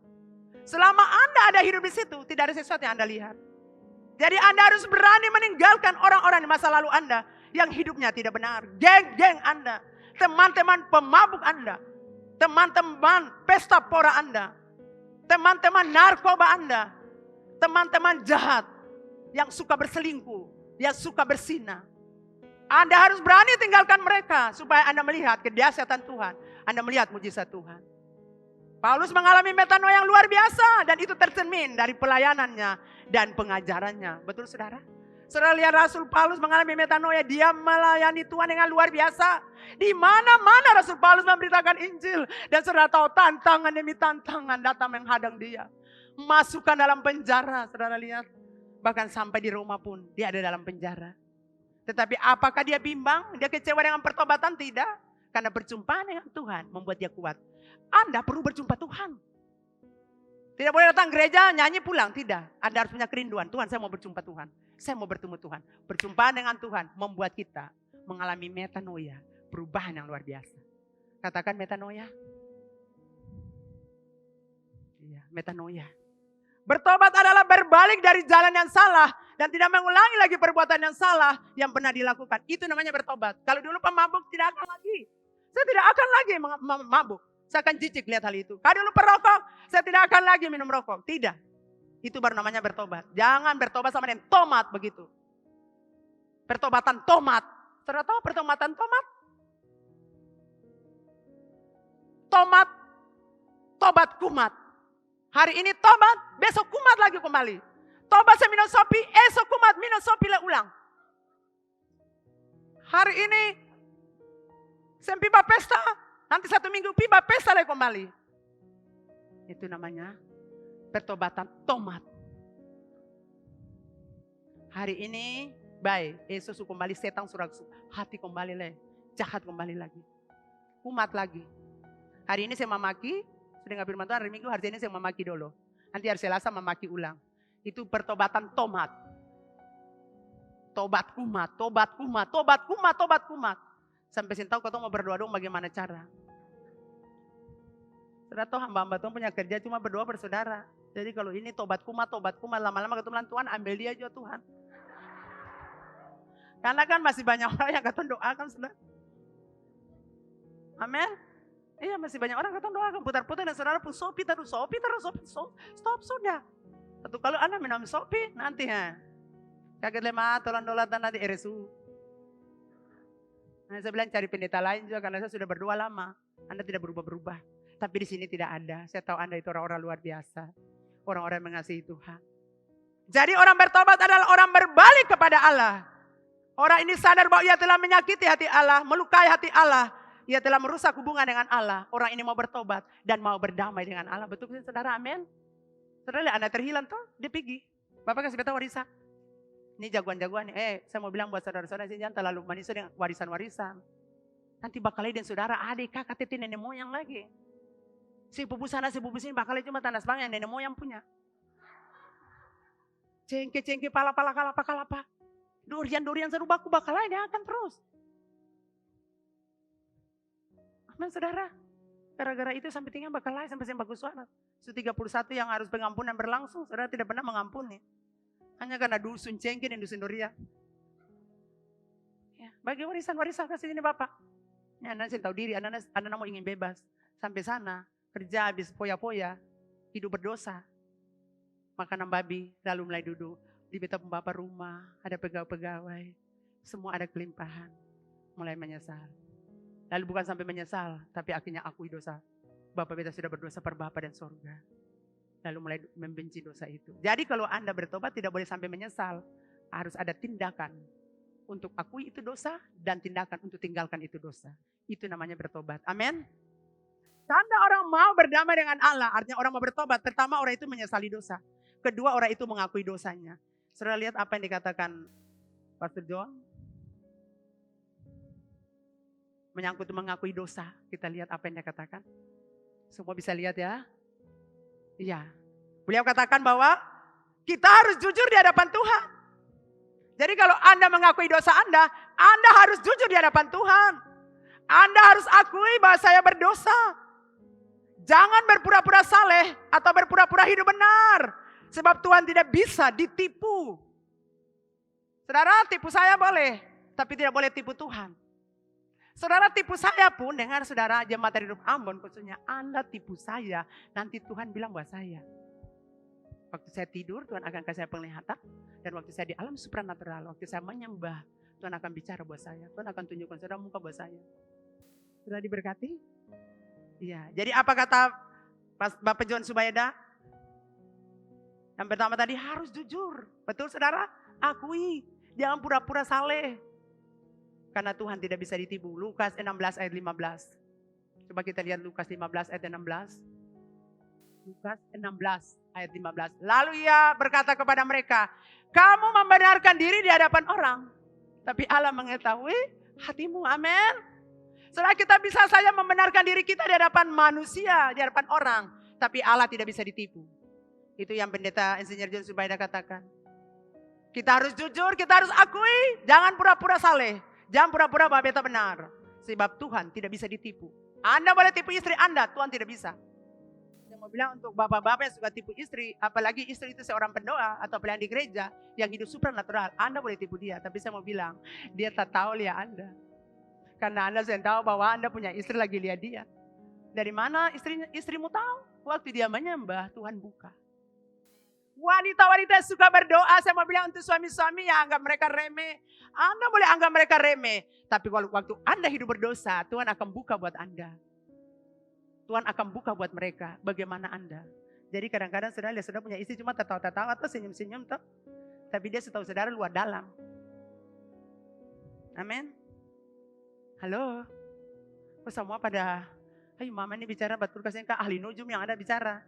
Selama Anda ada hidup di situ, tidak ada sesuatu yang Anda lihat. Jadi Anda harus berani meninggalkan orang-orang di masa lalu Anda yang hidupnya tidak benar. Geng-geng Anda, teman-teman pemabuk Anda, teman-teman pesta pora Anda, teman-teman narkoba Anda, teman-teman jahat yang suka berselingkuh, yang suka bersinah. Anda harus berani tinggalkan mereka supaya Anda melihat kedahsyatan Tuhan. Anda melihat mujizat Tuhan. Paulus mengalami metanoia yang luar biasa dan itu tercermin dari pelayanannya dan pengajarannya. Betul saudara? Saudara lihat Rasul Paulus mengalami metanoia, dia melayani Tuhan dengan luar biasa. Di mana-mana Rasul Paulus memberitakan Injil dan saudara tahu tantangan demi tantangan datang menghadang dia. Masukkan dalam penjara, saudara lihat. Bahkan sampai di Roma pun dia ada dalam penjara. Tetapi apakah dia bimbang? Dia kecewa dengan pertobatan? Tidak. Karena perjumpaan dengan Tuhan membuat dia kuat. Anda perlu berjumpa Tuhan. Tidak boleh datang gereja nyanyi pulang. Tidak. Anda harus punya kerinduan. Tuhan, saya mau berjumpa Tuhan. Saya mau bertemu Tuhan. Perjumpaan dengan Tuhan membuat kita mengalami metanoia. Perubahan yang luar biasa. Katakan metanoia. Iya, metanoia. Bertobat adalah berbalik dari jalan yang salah dan tidak mengulangi lagi perbuatan yang salah yang pernah dilakukan. Itu namanya bertobat. Kalau dulu pemabuk tidak akan lagi. Saya tidak akan lagi mabuk. Saya akan jijik lihat hal itu. Kalau dulu perokok, saya tidak akan lagi minum rokok. Tidak. Itu baru namanya bertobat. Jangan bertobat sama dengan tomat begitu. Pertobatan tomat. Saudara tahu pertobatan tomat? Tomat, tobat kumat. Hari ini tobat, besok kumat lagi kembali. Tobat saya minum sopi, esok kumat minum sopi lah ulang. Hari ini saya pipa pesta, nanti 1 minggu pipa pesta lagi kembali. Itu namanya pertobatan tomat. Hari ini baik, esok kembali setan surat hati kembali lagi, jahat kembali lagi. kumat lagi. Hari ini saya memaki, sudah firman Tuhan, hari Minggu, hari ini saya memaki dulu. Nanti hari Selasa memaki ulang. Itu pertobatan tomat. Tobat kumat, tobat kumat, tobat kumat, tobat kumat. Sampai saya tahu kau mau berdoa dong bagaimana cara. Saudara tahu hamba-hamba Tuhan punya kerja cuma berdoa bersaudara. Jadi kalau ini tobat kumat, lama-lama ketemu Tuhan, ambil dia juga Tuhan. Karena kan masih banyak orang yang kata doakan, saudara. Amin. Iya, masih banyak orang kata doakan, putar-putar dan saudara pun sopi terus, stop sudah. Satu kalau Anda minum sopi, nanti ya. Kaget lemah, tolong dolatan nanti RSU. Nah, saya bilang cari pendeta lain juga karena saya sudah berdoa lama. Anda tidak berubah-berubah. Tapi di sini tidak ada. Saya tahu Anda itu orang-orang luar biasa. Orang-orang yang mengasihi Tuhan. Jadi orang bertobat adalah orang berbalik kepada Allah. Orang ini sadar bahwa ia telah menyakiti hati Allah, melukai hati Allah. Ia telah merusak hubungan dengan Allah. Orang ini mau bertobat dan mau berdamai dengan Allah. Betul saudara, amin. Saudara lihat anak terhilang tuh, dia pergi. Bapak kasih beta warisan. Ini jagoan-jagoan. Saya mau bilang buat saudara-saudara sini jangan terlalu manis dengan warisan-warisan. Nanti bakal dan saudara, adik, kakak, tete, nenek moyang lagi. Si pupu sana, si pupu sini bakal cuma tandas bang yang nenek moyang punya. Cengke, pala-pala, kalapa. Durian seru baku bakal dia akan terus. Amin saudara. Gara-gara itu sampai tinggal bakal lain sampai bagus suara. 31 yang harus pengampunan berlangsung, saudara tidak pernah mengampuni. Hanya karena dusun cengke dan dusun durian. Ya, bagi warisan kasih ini Bapak. Ya, Anda tahu diri, Anda mau ingin bebas. Sampai sana, kerja habis poya-poya, hidup berdosa. Makanan babi, lalu mulai duduk. Di beta bapak rumah, ada pegawai-pegawai. Semua ada kelimpahan. Mulai menyesal. Lalu bukan sampai menyesal, tapi akhirnya akui dosa. Bapak beta sudah berdosa per Bapa dan sorga. Lalu mulai membenci dosa itu. Jadi kalau Anda bertobat tidak boleh sampai menyesal. Harus ada tindakan untuk akui itu dosa dan tindakan untuk tinggalkan itu dosa. Itu namanya bertobat. Amin. Tanda orang mau berdamai dengan Allah, artinya orang mau bertobat. Pertama orang itu menyesali dosa. Kedua orang itu mengakui dosanya. Saudara lihat apa yang dikatakan Pastor John? Menyangkut mengakui dosa. Kita lihat apa yang dia katakan. Semua bisa lihat ya. Iya. Beliau katakan bahwa kita harus jujur di hadapan Tuhan. Jadi kalau Anda mengakui dosa Anda harus jujur di hadapan Tuhan. Anda harus akui bahwa saya berdosa. Jangan berpura-pura saleh atau berpura-pura hidup benar. Sebab Tuhan tidak bisa ditipu. Saudara, tipu saya boleh, tapi tidak boleh tipu Tuhan. Saudara tipu saya pun, dengar saudara jemaat hidup Ambon khususnya, Anda tipu saya, nanti Tuhan bilang buat saya. Waktu saya tidur, Tuhan akan kasih saya penglihatan. Dan waktu saya di alam supranatural, waktu saya menyembah, Tuhan akan bicara buat saya. Tuhan akan tunjukkan saudara muka buat saya. Sudah diberkati? Iya. Jadi apa kata Bapak John Subayeda? Yang pertama tadi harus jujur. Betul saudara? Akui. Jangan pura-pura saleh. Karena Tuhan tidak bisa ditipu. Lukas 16 ayat 15. Coba kita lihat Lukas 15 ayat 16. Lukas 16 ayat 15. Lalu ia berkata kepada mereka, kamu membenarkan diri di hadapan orang, tapi Allah mengetahui hatimu. Amin. Setelah kita bisa saja membenarkan diri kita di hadapan manusia, di hadapan orang, tapi Allah tidak bisa ditipu. Itu yang pendeta Insinyur John Subayda katakan. Kita harus jujur, kita harus akui, jangan pura-pura saleh. Jangan pura-pura bahwa beta benar. Sebab Tuhan tidak bisa ditipu. Anda boleh tipu istri Anda, Tuhan tidak bisa. Saya mau bilang untuk bapak-bapak yang suka tipu istri, apalagi istri itu seorang pendoa atau pelayan di gereja yang hidup supernatural, Anda boleh tipu dia. Tapi saya mau bilang, dia tak tahu lihat Anda. Karena Anda saya tahu bahwa Anda punya istri lagi lihat dia. Dari mana istrimu tahu? Waktu dia menyembah, Tuhan buka. Wanita-wanita suka berdoa, saya mau bilang untuk suami-suami yang anggap mereka remeh. Anda boleh anggap mereka remeh. Tapi waktu Anda hidup berdosa, Tuhan akan buka buat Anda. Tuhan akan buka buat mereka bagaimana Anda. Jadi kadang-kadang saudara punya istri cuma tertawa-tertawa atau senyum-senyum. Tapi dia setahu saudara luar dalam. Amin. Halo. Kok semua pada, ayo mama ini bicara betul kasih ke ahli nujum yang ada bicara.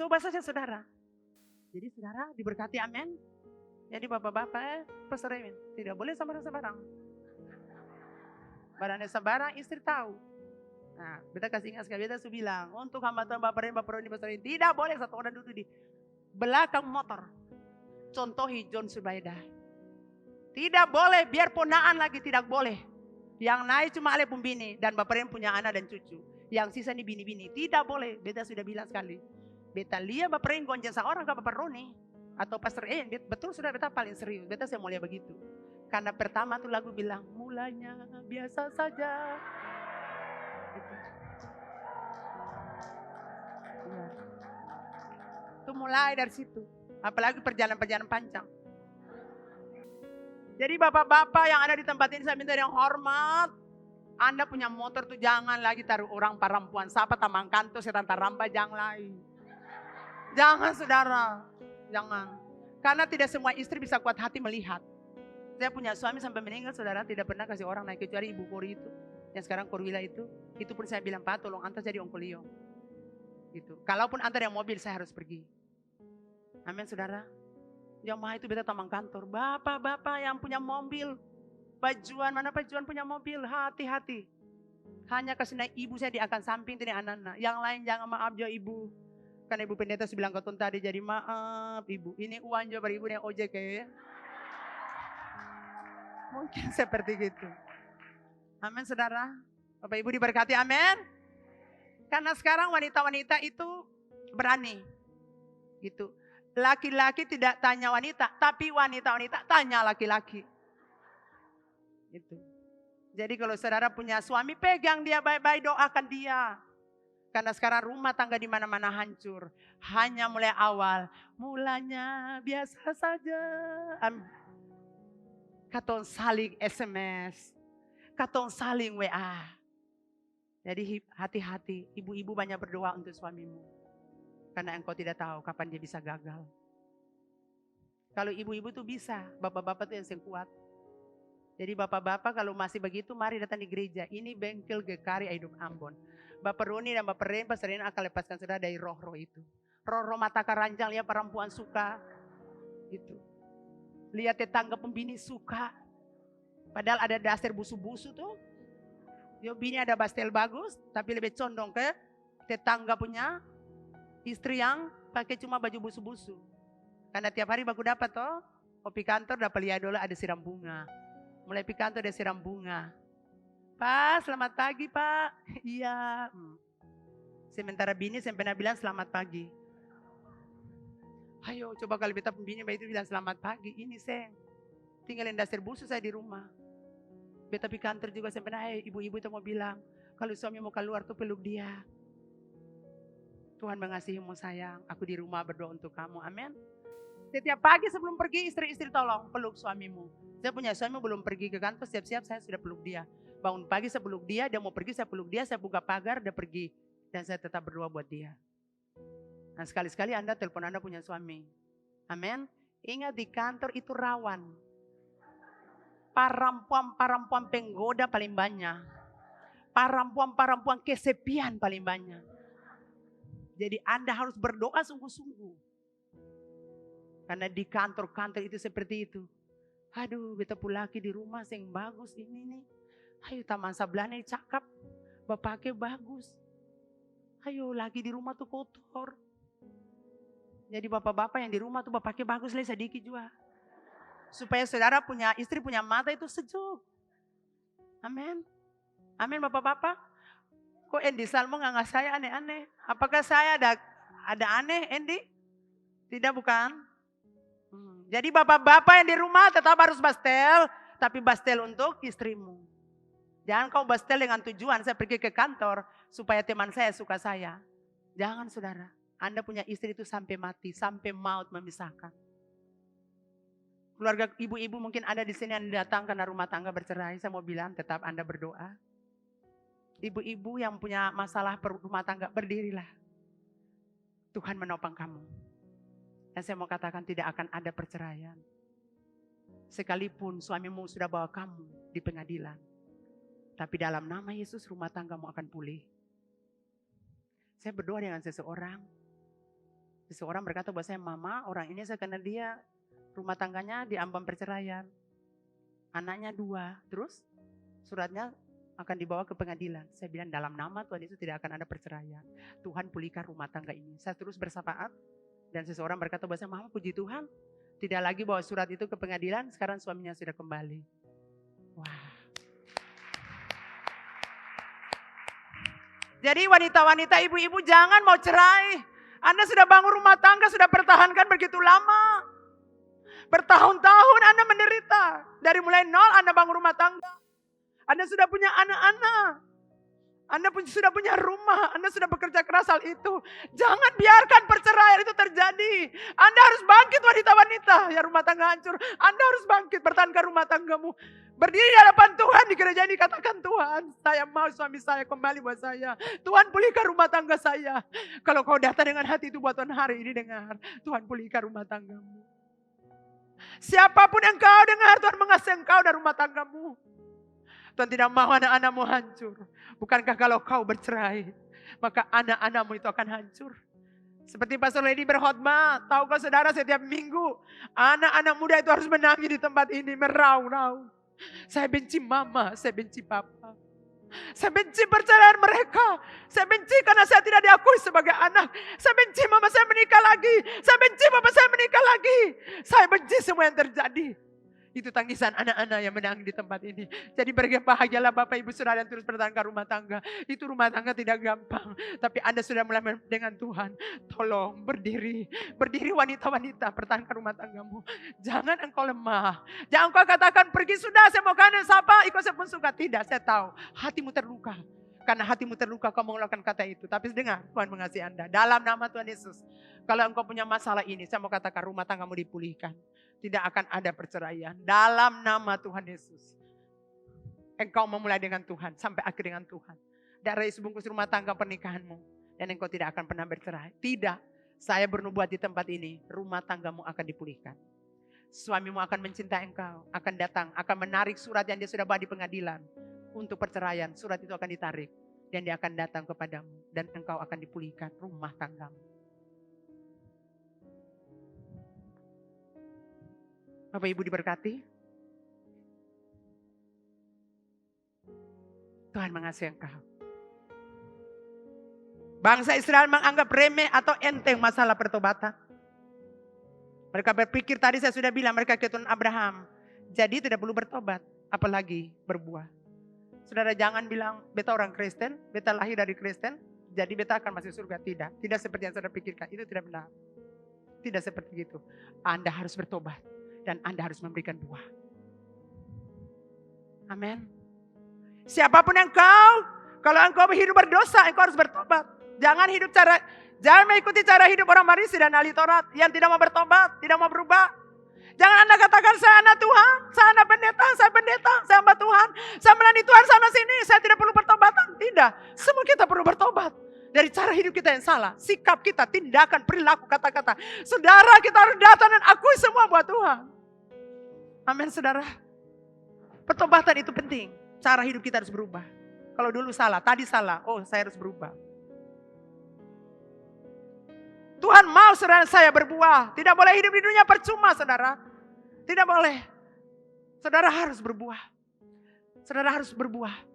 Coba saja saudara. Jadi saudara diberkati amin. Jadi bapak-bapak Pastor Emin tidak boleh sama orang sembarang. Badannya sebarang, istri tahu. Nah, beta kasih ingat sekali, beta sudah bilang, untuk hamba Tuhan Bapak Roni, tidak boleh satu orang duduk di belakang motor. Contohi John Subaida. Tidak boleh, biar ponaan lagi tidak boleh. Yang naik cuma Ale pembini dan Bapak Roni punya anak dan cucu. Yang sisa ini bini-bini, tidak boleh. Beta sudah bilang sekali. Beta lihat Bapak Roni gonceng seorang ke Bapak Roni. Atau Pastor betul sudah beta paling serius. Beta saya mau lihat begitu. Karena pertama tuh lagu bilang, mulanya biasa saja. Gitu. Ya. Itu mulai dari situ. Apalagi perjalanan-perjalanan panjang. Jadi bapak-bapak yang ada di tempat ini saya minta yang hormat. Anda punya motor tuh jangan lagi taruh orang perempuan. Siapa tamang kantor, setan taramba, jangan lagi. Jangan saudara. Jangan. Karena tidak semua istri bisa kuat hati melihat. Saya punya suami sampai meninggal saudara tidak pernah kasih orang naik kecuali Ibu Kori itu. Yang sekarang Korwila itu pun saya bilang Pak tolong antar jadi ongkolio. Gitu. Kalaupun antar yang mobil saya harus pergi. Amin saudara. Jamaah itu beta tamang kantor. Bapak-bapak yang punya mobil. Pak Juan, mana Pak Juan punya mobil? Hati-hati. Hanya kasih naik ibu saya di akan samping ini anak-anak. Yang lain jangan maaf jo ibu. Karena ibu pendeta bilang ke tadi jadi maaf ibu. Ini uang jo bagi ibu yang ojek ya. Mungkin seperti gitu. Amin saudara. Bapak ibu diberkati amin. Karena sekarang wanita-wanita itu berani. Gitu. Laki-laki tidak tanya wanita. Tapi wanita-wanita tanya laki-laki. Gitu. Jadi kalau saudara punya suami pegang dia baik-baik doakan dia. Karena sekarang rumah tangga di mana-mana hancur. Hanya mulai awal. Mulanya biasa saja. Katong saling SMS. Katong saling WA. Jadi hati-hati. Ibu-ibu banyak berdoa untuk suamimu. Karena engkau tidak tahu kapan dia bisa gagal. Kalau ibu-ibu tuh bisa. Bapak-bapak tuh yang kuat. Jadi bapak-bapak kalau masih begitu mari datang di gereja. Ini bengkel Gekari Hidup Ambon. Bapak Roni dan Bapak Ren Pastor Ren akan lepaskan saudara dari roh-roh itu. Roh-roh mata keranjang lihat perempuan suka. Gitu. Lihat tetangga pembini suka. Padahal ada dasar busu-busu tuh. Yo bini ada bastel bagus. Tapi lebih condong ke tetangga punya istri yang pakai cuma baju busu-busu. Karena tiap hari baku dapat toh. Kopi kantor dapat lihat dulu ada siram bunga. Mulai pi kantor ada siram bunga. Pak selamat pagi pak. Iya. Sementara bini saya pernah bilang selamat pagi. Ayo coba kalau beta pembini itu bilang selamat pagi. Ini saya tinggalin dasar busu saya di rumah. Beta pi kantor juga saya pernah ibu-ibu itu mau bilang. Kalau suami mau keluar tuh peluk dia. Tuhan mengasihimu sayang. Aku di rumah berdoa untuk kamu. Amin. Setiap pagi sebelum pergi istri-istri tolong peluk suamimu. Saya punya suami belum pergi ke kantor siap-siap saya sudah peluk dia. Bangun pagi saya peluk dia mau pergi saya peluk dia. Saya buka pagar dia pergi. Dan saya tetap berdoa buat dia. Nah sekali-sekali Anda telepon Anda punya suami. Amin. Ingat di kantor itu rawan. Perempuan penggoda paling banyak. Perempuan kesepian paling banyak. Jadi Anda harus berdoa sungguh-sungguh. Karena di kantor-kantor itu seperti itu. Aduh beta pulaki di rumah yang bagus ini nih. Ayo taman sebelah ini cakep. Bapaknya bagus. Ayo lagi di rumah tuh kotor. Jadi bapak-bapak yang di rumah tuh bapaknya bagus lah sedikit juga. Supaya saudara punya istri punya mata itu sejuk. Amin. Amin bapak-bapak. Kok Endi Salmo nggak saya aneh-aneh? Apakah saya ada aneh Endi? Tidak bukan? Jadi bapak-bapak yang di rumah tetap harus bastel. Tapi bastel untuk istrimu. Jangan kau bastel dengan tujuan saya pergi ke kantor. Supaya teman saya suka saya. Jangan saudara. Anda punya istri itu sampai mati. Sampai maut memisahkan. Keluarga ibu-ibu mungkin ada di sini yang datang karena rumah tangga bercerai. Saya mau bilang tetap Anda berdoa. Ibu-ibu yang punya masalah rumah tangga berdirilah. Tuhan menopang kamu. Dan saya mau katakan tidak akan ada perceraian. Sekalipun suamimu sudah bawa kamu di pengadilan. Tapi dalam nama Yesus rumah tanggamu akan pulih. Saya berdoa dengan seseorang. Seseorang berkata bahwa saya mama orang ini saya kenal dia. Rumah tangganya di ambang perceraian. Anaknya 2. Terus suratnya akan dibawa ke pengadilan. Saya bilang dalam nama Tuhan Yesus tidak akan ada perceraian. Tuhan pulihkan rumah tangga ini. Saya terus bersafaat dan seseorang berkata bahwa Mama puji Tuhan. Tidak lagi bawa surat itu ke pengadilan, sekarang suaminya sudah kembali. Wah. Jadi wanita-wanita, ibu-ibu jangan mau cerai. Anda sudah bangun rumah tangga, sudah pertahankan begitu lama. Bertahun-tahun Anda menderita. Dari mulai nol Anda bangun rumah tangga. Anda sudah punya anak-anak. Anda sudah punya rumah. Anda sudah bekerja keras hal itu. Jangan biarkan perceraian itu terjadi. Anda harus bangkit wanita-wanita. Ya rumah tangga hancur. Anda harus bangkit pertahankan rumah tanggamu. Berdiri di hadapan Tuhan di gereja ini katakan Tuhan. Saya mau suami saya kembali buat saya. Tuhan pulihkan rumah tangga saya. Kalau kau datang dengan hati itu buat Tuhan hari ini dengar. Tuhan pulihkan rumah tanggamu. Siapapun yang kau dengar Tuhan mengasihi engkau dan rumah tanggamu. Tuhan tidak mau anak-anakmu hancur. Bukankah kalau kau bercerai, maka anak-anakmu itu akan hancur. Seperti Pastor Lady berkhotbah, tahukah saudara setiap minggu anak-anak muda itu harus menangis di tempat ini, meraung-raung. Saya benci mama, saya benci papa. Saya benci perceraian mereka. Saya benci karena saya tidak diakui sebagai anak. Saya benci mama saya menikah lagi. Saya benci papa saya menikah lagi. Saya benci semua yang terjadi. Itu tangisan anak-anak yang menangis di tempat ini. Jadi berbahagialah Bapak Ibu Saudara yang terus bertahankan rumah tangga. Itu rumah tangga tidak gampang. Tapi Anda sudah mulai dengan Tuhan. Tolong berdiri. Berdiri wanita-wanita pertahankan rumah tanggamu. Jangan engkau lemah. Jangan engkau katakan pergi sudah saya mau kanan siapa. Ikut saya pun suka. Tidak, saya tahu. Hatimu terluka. Karena hatimu terluka kau mengeluarkan kata itu. Tapi dengar Tuhan mengasihi Anda. Dalam nama Tuhan Yesus. Kalau engkau punya masalah ini saya mau katakan rumah tanggamu dipulihkan. Tidak akan ada perceraian. Dalam nama Tuhan Yesus. Engkau memulai dengan Tuhan. Sampai akhir dengan Tuhan. Darah Yesus bungkus rumah tangga pernikahanmu. Dan engkau tidak akan pernah bercerai. Tidak. Saya bernubuat di tempat ini. Rumah tanggamu akan dipulihkan. Suamimu akan mencintai engkau. Akan datang. Akan menarik surat yang dia sudah bawa di pengadilan. Untuk perceraian. Surat itu akan ditarik. Dan dia akan datang kepadamu. Dan engkau akan dipulihkan rumah tanggamu. Bapak Ibu diberkati. Tuhan mengasihi engkau. Bangsa Israel menganggap remeh atau enteng masalah pertobatan. Mereka berpikir tadi saya sudah bilang mereka keturunan Abraham. Jadi tidak perlu bertobat. Apalagi berbuah. Saudara jangan bilang beta orang Kristen. Beta lahir dari Kristen. Jadi beta akan masuk surga. Tidak. Tidak seperti yang saudara pikirkan. Itu tidak benar. Tidak seperti itu. Anda harus bertobat. Dan Anda harus memberikan buah. Amin. Siapapun yang kalau engkau hidup berdosa, engkau harus bertobat. Jangan mengikuti cara hidup orang Farisi dan ahli Taurat yang tidak mau bertobat, tidak mau berubah. Jangan Anda katakan saya anak Tuhan, saya anak pendeta, saya hamba Tuhan, saya melayani Tuhan sana sini, saya tidak perlu bertobatan. Tidak, semua kita perlu bertobat. Dari cara hidup kita yang salah, sikap kita, tindakan, perilaku, kata-kata. Saudara kita harus datang dan akui semua buat Tuhan. Amin saudara. Pertobatan itu penting. Cara hidup kita harus berubah. Kalau dulu salah, tadi salah, oh saya harus berubah. Tuhan mau saudara saya berbuah. Tidak boleh hidup di dunia percuma saudara. Tidak boleh. Saudara harus berbuah. Saudara harus berbuah.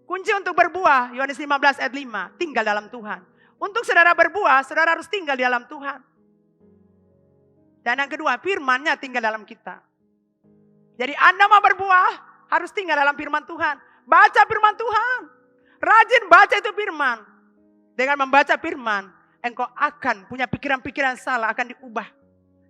Kunci untuk berbuah, Yohanes 15 ayat 5, tinggal dalam Tuhan. Untuk saudara berbuah, saudara harus tinggal di dalam Tuhan. Dan yang kedua, firman-Nya tinggal dalam kita. Jadi Anda mau berbuah, harus tinggal dalam firman Tuhan. Baca firman Tuhan. Rajin baca itu firman. Dengan membaca firman, engkau akan punya pikiran-pikiran salah, akan diubah.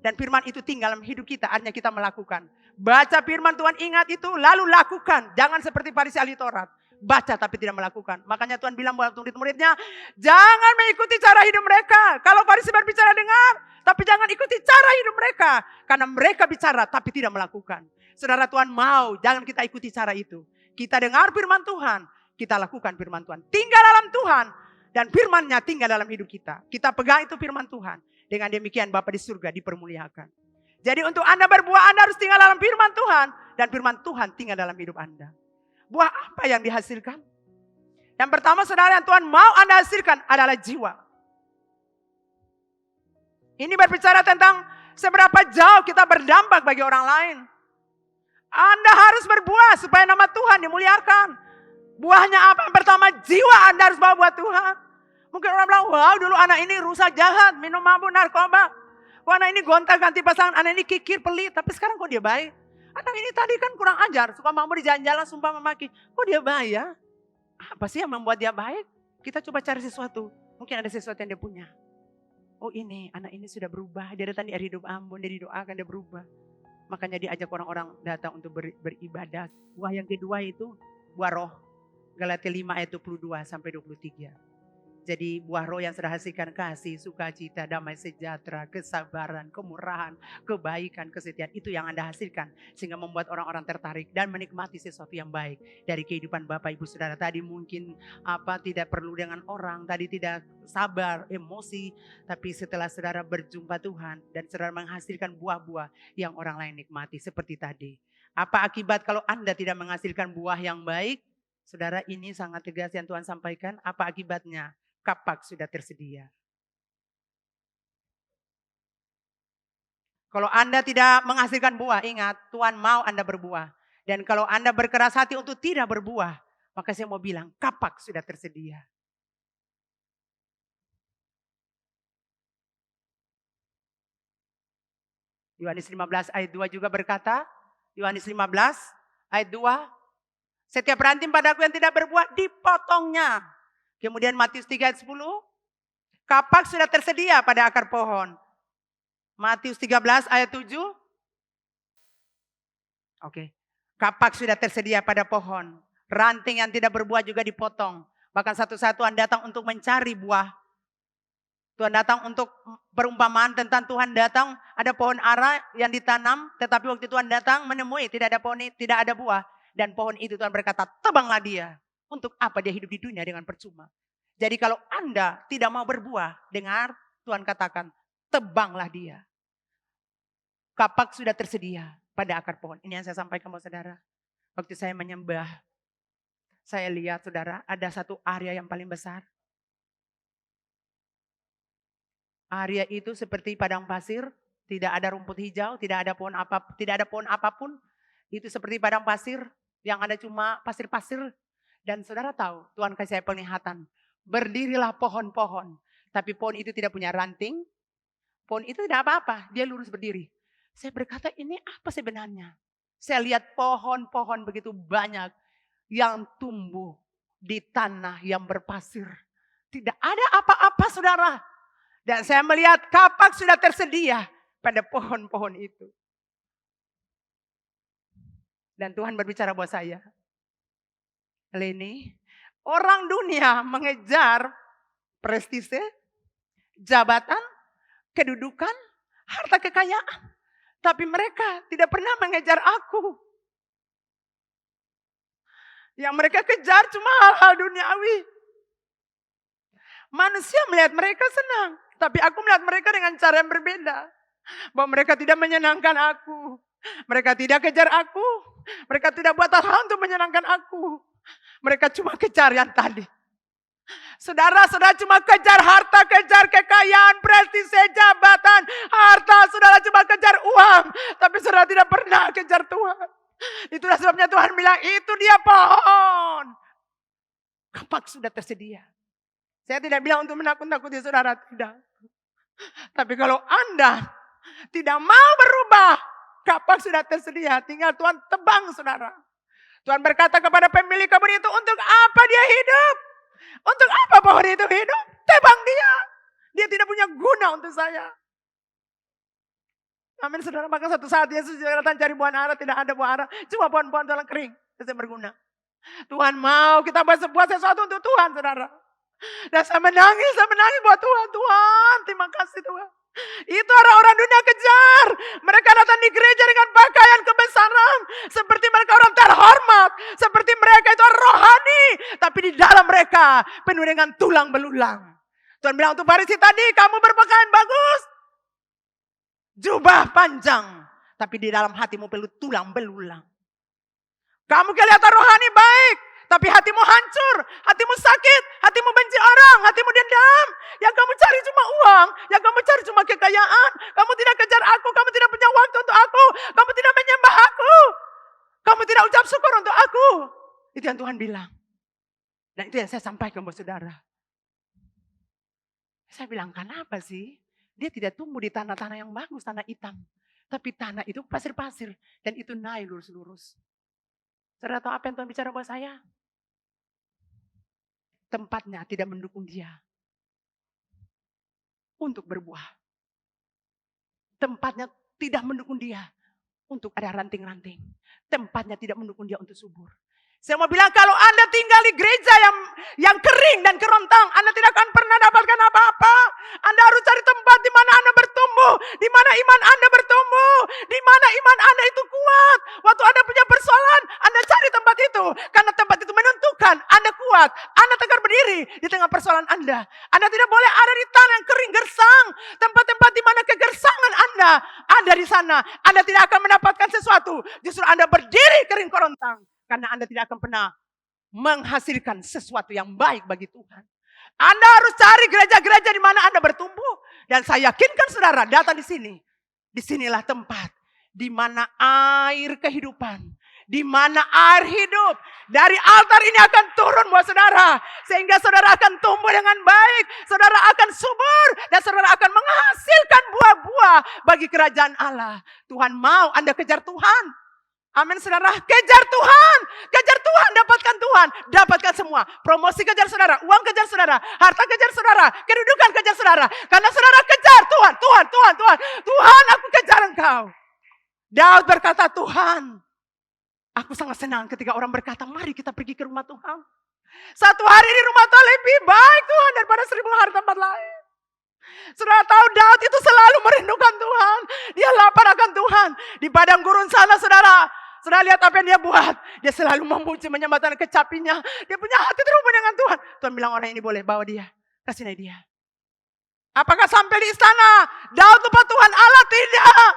Dan firman itu tinggal dalam hidup kita, artinya kita melakukan. Baca firman Tuhan, ingat itu, lalu lakukan. Jangan seperti Farisi ahli Taurat. Baca tapi tidak melakukan. Makanya Tuhan bilang buat murid-muridnya, jangan mengikuti cara hidup mereka. Kalau Farisi berbicara dengar, tapi jangan ikuti cara hidup mereka. Karena mereka bicara tapi tidak melakukan. Saudara Tuhan mau, jangan kita ikuti cara itu. Kita dengar firman Tuhan, kita lakukan firman Tuhan. Tinggal dalam Tuhan dan firman-Nya tinggal dalam hidup kita. Kita pegang itu firman Tuhan. Dengan demikian Bapa di surga dipermuliakan. Jadi untuk Anda berbuah, Anda harus tinggal dalam firman Tuhan. Dan firman Tuhan tinggal dalam hidup Anda. Buah apa yang dihasilkan? Yang pertama saudara yang Tuhan mau Anda hasilkan adalah jiwa. Ini berbicara tentang seberapa jauh kita berdampak bagi orang lain. Anda harus berbuah supaya nama Tuhan dimuliakan. Buahnya apa? Yang pertama, jiwa Anda harus bawa buat Tuhan. Mungkin orang bilang, wow dulu anak ini rusak, jahat, minum mabuk, narkoba. Wah anak ini gonta ganti pasangan, anak ini kikir, pelit. Tapi sekarang kok dia baik? Anak ini tadi kan kurang ajar, suka mabuk di jalan-jalan, sumpah memaki. Kok dia baik ya? Apa sih yang membuat dia baik? Kita coba cari sesuatu. Mungkin ada sesuatu yang dia punya. Oh ini, anak ini sudah berubah. Dia datang di air hidup Ambon, dia didoakan, dia berubah. Makanya diajak orang-orang datang untuk beribadah. Buah yang kedua itu buah roh. Galatia 5 ayat 22 sampai 23. Jadi buah roh yang sudah hasilkan kasih, sukacita, damai sejahtera, kesabaran, kemurahan, kebaikan, kesetiaan. Itu yang Anda hasilkan. Sehingga membuat orang-orang tertarik dan menikmati sesuatu yang baik. Dari kehidupan Bapak Ibu Saudara. Tadi mungkin tidak perlu dengan orang. Tadi tidak sabar, emosi. Tapi setelah saudara berjumpa Tuhan. Dan saudara menghasilkan buah-buah yang orang lain nikmati. Seperti tadi. Apa akibat kalau Anda tidak menghasilkan buah yang baik? Saudara, ini sangat tegas yang Tuhan sampaikan. Apa akibatnya? Kapak sudah tersedia. Kalau Anda tidak menghasilkan buah, ingat Tuhan mau Anda berbuah. Dan kalau Anda berkeras hati untuk tidak berbuah, maka saya mau bilang kapak sudah tersedia. Yohanes 15 ayat 2 juga berkata, Yohanes 15 ayat 2, setiap ranting padaku yang tidak berbuah dipotongnya. Kemudian Matius 3 ayat 10, kapak sudah tersedia pada akar pohon. Matius 13 ayat 7. Oke. Kapak sudah tersedia pada pohon. Ranting yang tidak berbuah juga dipotong. Bahkan satu-satuan datang untuk mencari buah. Tuhan datang untuk perumpamaan tentang Tuhan datang. Ada pohon ara yang ditanam. Tetapi waktu Tuhan datang menemui tidak ada pohon, tidak ada buah. Dan pohon itu Tuhan berkata, tebanglah dia. Untuk apa dia hidup di dunia dengan percuma. Jadi kalau Anda tidak mau berbuah, dengar Tuhan katakan, tebanglah dia. Kapak sudah tersedia pada akar pohon. Ini yang saya sampaikan kepada saudara. Waktu saya menyembah, saya lihat saudara, ada satu area yang paling besar. Area itu seperti padang pasir, tidak ada rumput hijau, tidak ada pohon apapun. Itu seperti padang pasir yang ada cuma pasir-pasir. Dan saudara tahu, Tuhan kasih saya penglihatan. Berdirilah pohon-pohon. Tapi pohon itu tidak punya ranting. Pohon itu tidak apa-apa, dia lurus berdiri. Saya berkata, ini apa sebenarnya? Saya lihat pohon-pohon begitu banyak yang tumbuh di tanah yang berpasir. Tidak ada apa-apa saudara. Dan saya melihat kapak sudah tersedia pada pohon-pohon itu. Dan Tuhan berbicara buat saya. Leni, orang dunia mengejar prestise, jabatan, kedudukan, harta kekayaan. Tapi mereka tidak pernah mengejar aku. Yang mereka kejar cuma hal-hal duniawi. Manusia melihat mereka senang. Tapi aku melihat mereka dengan cara yang berbeda. Bahwa mereka tidak menyenangkan aku. Mereka tidak kejar aku. Mereka tidak buat hal-hal untuk menyenangkan aku. Mereka cuma kejar yang tadi. Saudara-saudara cuma kejar harta, kejar kekayaan, prestise, jabatan, harta. Saudara cuma kejar uang. Tapi saudara tidak pernah kejar Tuhan. Itulah sebabnya Tuhan bilang, itu dia pohon. Kapak sudah tersedia. Saya tidak bilang untuk menakut-nakuti saudara, tidak. Tapi kalau Anda tidak mau berubah, kapak sudah tersedia. Tinggal Tuhan tebang saudara. Tuhan berkata kepada pemilik kebun itu, untuk apa dia hidup? Untuk apa pohon itu hidup? Tebang dia. Dia tidak punya guna untuk saya. Amin saudara, maka satu saat Yesus datang cari buah ara, tidak ada buah ara. Cuma pohon-pohon dalam kering. Itu berguna. Tuhan mau kita buat sesuatu untuk Tuhan saudara. Dan saya menangis buat Tuhan. Tuhan, terima kasih Tuhan. Itu orang-orang dunia kejar. Mereka datang di gereja dengan pakaian kebesaran. Seperti mereka orang terhormat. Seperti mereka itu orang rohani. Tapi di dalam mereka penuh dengan tulang belulang. Tuhan bilang untuk Farisi tadi, kamu berpakaian bagus. Jubah panjang. Tapi di dalam hatimu penuh tulang belulang. Kamu kelihatan rohani baik. Tapi hatimu hancur, hatimu sakit, hatimu benci orang, hatimu dendam. Yang kamu cari cuma uang, yang kamu cari cuma kekayaan. Kamu tidak kejar aku, kamu tidak punya waktu untuk aku. Kamu tidak menyembah aku. Kamu tidak ucap syukur untuk aku. Itu yang Tuhan bilang. Dan itu yang saya sampaikan buat saudara. Saya bilang, kenapa sih? Dia tidak tumbuh di tanah-tanah yang bagus, tanah hitam. Tapi tanah itu pasir-pasir. Dan itu naik lurus-lurus. Saudara tahu apa yang Tuhan bicara buat saya? Tempatnya tidak mendukung dia untuk berbuah. Tempatnya tidak mendukung dia untuk ada ranting-ranting. Tempatnya tidak mendukung dia untuk subur. Saya mau bilang, kalau Anda tinggal di gereja yang kering dan kerontang, Anda tidak akan pernah dapatkan apa-apa. Anda harus cari tempat di mana Anda bertumbuh, di mana iman Anda bertumbuh, di mana iman Anda itu kuat. Waktu Anda punya persoalan, Anda cari tempat itu. Karena tempat itu menentukan Anda kuat, Anda tegar berdiri di tengah persoalan Anda. Anda tidak boleh ada di tanah yang kering gersang. Tempat-tempat di mana kegersangan Anda ada di sana. Anda tidak akan mendapatkan sesuatu. Justru Anda berdiri kering kerontang. Karena Anda tidak akan pernah menghasilkan sesuatu yang baik bagi Tuhan. Anda harus cari gereja-gereja di mana Anda bertumbuh. Dan saya yakinkan saudara datang di sini. Disinilah tempat di mana air kehidupan. Di mana air hidup dari altar ini akan turun buat saudara. Sehingga saudara akan tumbuh dengan baik. Saudara akan subur. Dan saudara akan menghasilkan buah-buah bagi kerajaan Allah. Tuhan mau Anda kejar Tuhan. Amin saudara, kejar Tuhan, dapatkan Tuhan, dapatkan semua. Promosi kejar saudara, uang kejar saudara, harta kejar saudara, kedudukan kejar saudara. Karena saudara kejar Tuhan, Tuhan aku kejar Engkau. Daud berkata, Tuhan, aku sangat senang ketika orang berkata, mari kita pergi ke rumah Tuhan. Satu hari di rumah Tuhan lebih baik Tuhan daripada 1000 hari tempat lain. Saudara tahu Daud itu selalu merindukan Tuhan. Dia lapar akan Tuhan. Di padang gurun sana saudara lihat apa yang dia buat. Dia selalu memuji menyembahkan kecapinya. Dia punya hati terhubung dengan Tuhan. Tuhan bilang orang ini boleh bawa dia. Kasih naik dia. Apakah sampai di istana Daud lupa Tuhan Allah? Tidak.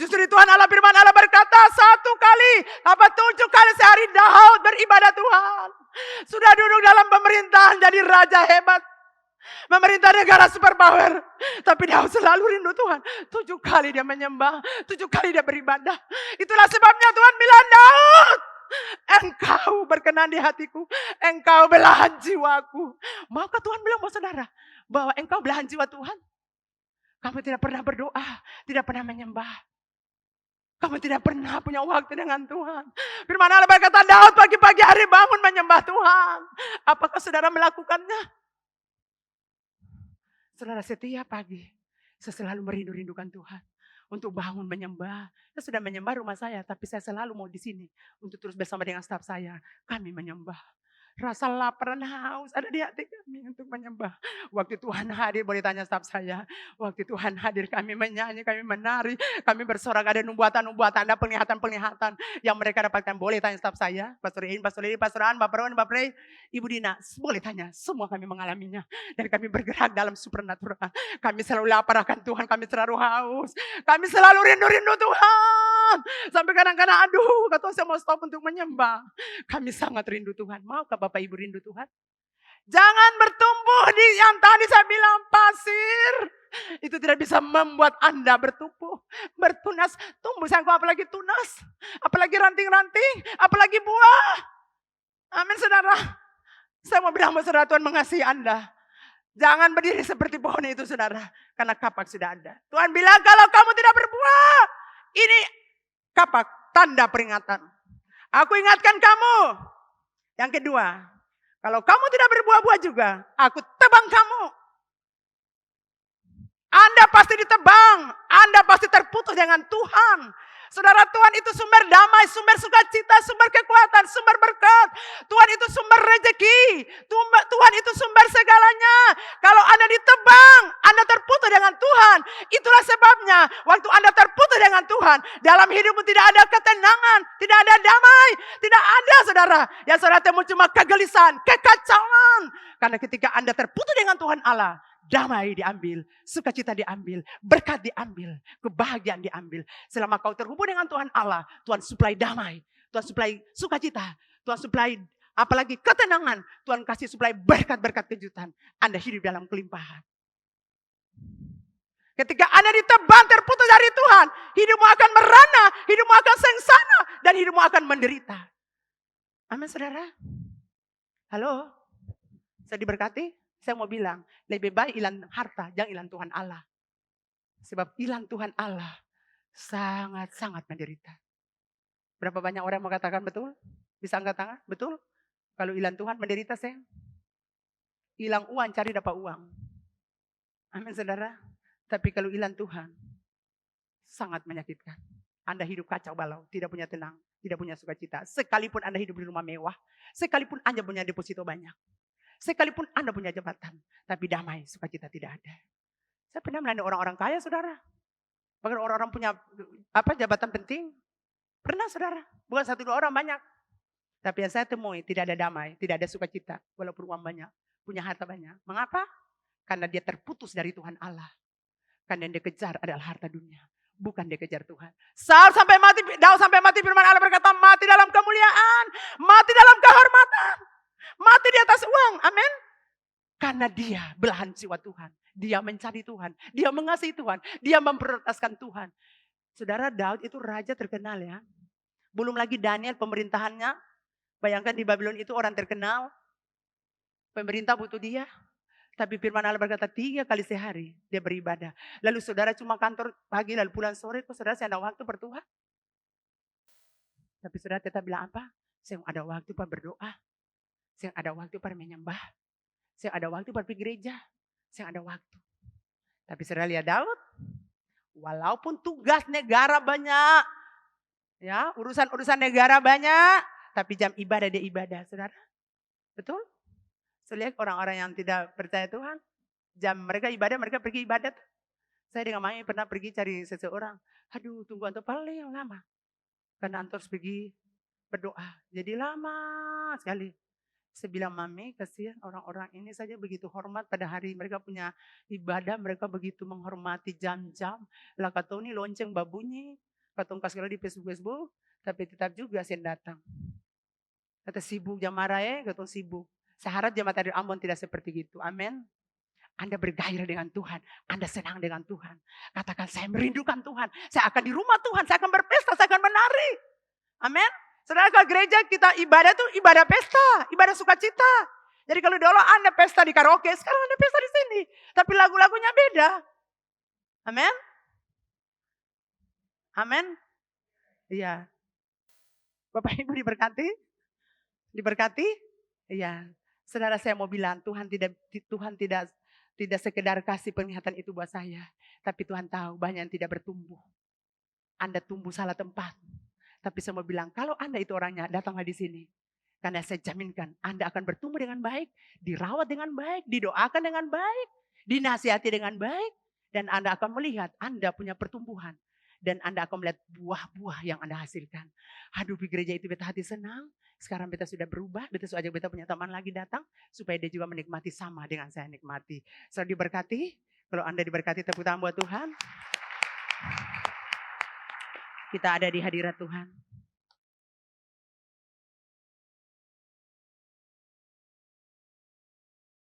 Justru Tuhan Allah firman Allah berkata 7 kali sehari Daud beribadah Tuhan. Sudah duduk dalam pemerintahan jadi raja hebat. Memerintah negara superpower. Tapi Daud selalu rindu Tuhan. 7 kali dia menyembah. 7 kali dia beribadah. Itulah sebabnya Tuhan bilang, Daud, Engkau berkenan di hatiku. Engkau belahan jiwaku. Maukah Tuhan bilang buat saudara bahwa engkau belahan jiwa Tuhan? Kamu tidak pernah berdoa. Tidak pernah menyembah. Kamu tidak pernah punya waktu dengan Tuhan. Firman Allah berkata, Daud pagi-pagi hari bangun menyembah Tuhan. Apakah saudara melakukannya? Saudara, setiap pagi saya selalu merindu-rindukan Tuhan untuk bangun menyembah. Saya sudah menyembah rumah saya, tapi saya selalu mau di sini untuk terus bersama dengan staf saya. Kami menyembah. Rasa lapar dan haus ada di hati kami untuk menyembah. Waktu Tuhan hadir, boleh tanya staf saya. Waktu Tuhan hadir kami menyanyi, kami menari, kami bersorak, ada nubuatan-nubuatan, ada penglihatan-penglihatan yang mereka dapatkan. Boleh tanya staf saya, Pastor Iin, Pastor Lili, Pastor An, Bapak Rowan, Bapak Rey, Ibu Dina. Boleh tanya, semua kami mengalaminya. Dan kami bergerak dalam supernatural. Kami selalu lapar akan Tuhan, kami selalu haus. Kami selalu rindu-rindu Tuhan. Sampai kadang-kadang, aduh, kata saya mau stop untuk menyembah. Kami sangat rindu Tuhan. Maukah Bapak Ibu rindu Tuhan? Jangan bertumbuh di yang tadi saya bilang pasir. Itu tidak bisa membuat Anda bertumbuh. Bertunas. Tumbuh sanggup apalagi tunas. Apalagi ranting-ranting. Apalagi buah. Amin saudara. Saya mau bilang saudara, Tuhan mengasihi Anda. Jangan berdiri seperti pohon itu saudara. Karena kapak sudah ada. Tuhan bilang kalau kamu tidak berbuah. Ini kapak tanda peringatan. Aku ingatkan kamu. Yang kedua, kalau kamu tidak berbuah-buah juga, aku tebang kamu. Anda pasti ditebang, Anda pasti terputus dengan Tuhan. Saudara, Tuhan itu sumber damai, sumber sukacita, sumber kekuatan, sumber berkat. Tuhan itu sumber rezeki. Tuhan itu sumber segalanya. Kalau Anda ditebang, Anda terputus dengan Tuhan. Itulah sebabnya waktu Anda terputus dengan Tuhan, dalam hidupmu tidak ada ketenangan, tidak ada damai, tidak ada saudara. Yang saudara temu cuma kegelisahan, kekacauan. Karena ketika Anda terputus dengan Tuhan Allah, damai diambil, sukacita diambil, berkat diambil, kebahagiaan diambil. Selama kau terhubung dengan Tuhan Allah, Tuhan suplai damai, Tuhan suplai sukacita, Tuhan suplai apalagi ketenangan, Tuhan kasih suplai berkat-berkat kejutan. Anda hidup dalam kelimpahan. Ketika Anda ditebang terputus dari Tuhan, hidupmu akan merana, hidupmu akan sengsara, dan hidupmu akan menderita. Amin saudara? Halo? Saya diberkati, saya mau bilang, lebih baik hilang harta, jangan hilang Tuhan Allah. Sebab hilang Tuhan Allah sangat-sangat menderita. Berapa banyak orang mau katakan betul? Bisa angkat tangan? Betul? Kalau hilang Tuhan menderita, saya. Hilang uang, cari dapat uang. Amin, saudara. Tapi kalau hilang Tuhan, sangat menyakitkan. Anda hidup kacau balau, tidak punya tenang, tidak punya sukacita. Sekalipun Anda hidup di rumah mewah, sekalipun Anda punya deposito banyak, sekalipun Anda punya jabatan, tapi damai, sukacita tidak ada. Saya pernah melayani orang-orang kaya, saudara. Bahkan orang-orang punya jabatan penting. Pernah, saudara. Bukan 1-2 orang, banyak. Tapi yang saya temui, tidak ada damai, tidak ada sukacita. Walaupun uang banyak, punya harta banyak. Mengapa? Karena dia terputus dari Tuhan Allah. Karena yang dia kejar adalah harta dunia. Bukan dia kejar Tuhan. Daud sampai mati, firman Allah berkata, mati dalam kemuliaan, mati dalam kehormatan, mati di atas uang. Amin. Karena dia belahan jiwa Tuhan. Dia mencari Tuhan. Dia mengasihi Tuhan. Dia memprioritaskan Tuhan. Saudara, Daud itu raja terkenal ya. Belum lagi Daniel pemerintahannya. Bayangkan di Babylon itu orang terkenal. Pemerintah butuh dia. Tapi firman Allah berkata 3 kali sehari dia beribadah. Lalu saudara cuma kantor pagi lalu pulang sore. Kok saudara saya ada waktu berdoa? Tapi saudara tetap bilang apa? Saya ada waktu para berdoa. Saya ada waktu para menyembah. Saya ada waktu para pergi gereja. Saya ada waktu. Tapi saudara lihat Daud. Walaupun tugas negara banyak. Ya, urusan-urusan negara banyak. Tapi jam ibadah dia ibadah. Saudara. Betul? Saya lihat orang-orang yang tidak percaya Tuhan. Jam mereka ibadah, mereka pergi ibadat. Saya dengan mami pernah pergi cari seseorang. Aduh, tunggu antum paling lama. Karena antum harus pergi berdoa. Jadi lama sekali. Saya bilang, mami kasihan orang-orang ini saja begitu hormat pada hari mereka punya ibadah. Mereka begitu menghormati jam-jam. Lah katong ini lonceng babunyi. Katong kasih di Facebook. Tapi tetap juga saya datang. Kata sibuk jam marah katong sibuk. Saya harap jemaat dari Ambon tidak seperti itu. Amin. Anda bergairah dengan Tuhan. Anda senang dengan Tuhan. Katakan saya merindukan Tuhan. Saya akan di rumah Tuhan. Saya akan berpesta. Saya akan menari. Amin. Saudara kalau gereja kita ibadah itu ibadah pesta. Ibadah sukacita. Jadi kalau dulu Anda pesta di karaoke. Sekarang Anda pesta di sini. Tapi lagu-lagunya beda. Amin. Amin. Iya. Bapak Ibu diberkati? Diberkati? Iya. Saudara saya mau bilang Tuhan tidak sekedar kasih penglihatan itu buat saya. Tapi Tuhan tahu banyak yang tidak bertumbuh. Anda tumbuh salah tempat. Tapi saya mau bilang kalau Anda itu orangnya datanglah di sini. Karena saya jaminkan Anda akan bertumbuh dengan baik. Dirawat dengan baik. Didoakan dengan baik. Dinasihati dengan baik. Dan Anda akan melihat Anda punya pertumbuhan. Dan Anda akan melihat buah-buah yang Anda hasilkan. Aduh, di gereja itu beta hati senang. Sekarang beta sudah berubah. Beta sudah ajak beta punya teman lagi datang. Supaya dia juga menikmati sama dengan saya nikmati. So diberkati. Kalau Anda diberkati tepuk tangan buat Tuhan. Kita ada di hadirat Tuhan.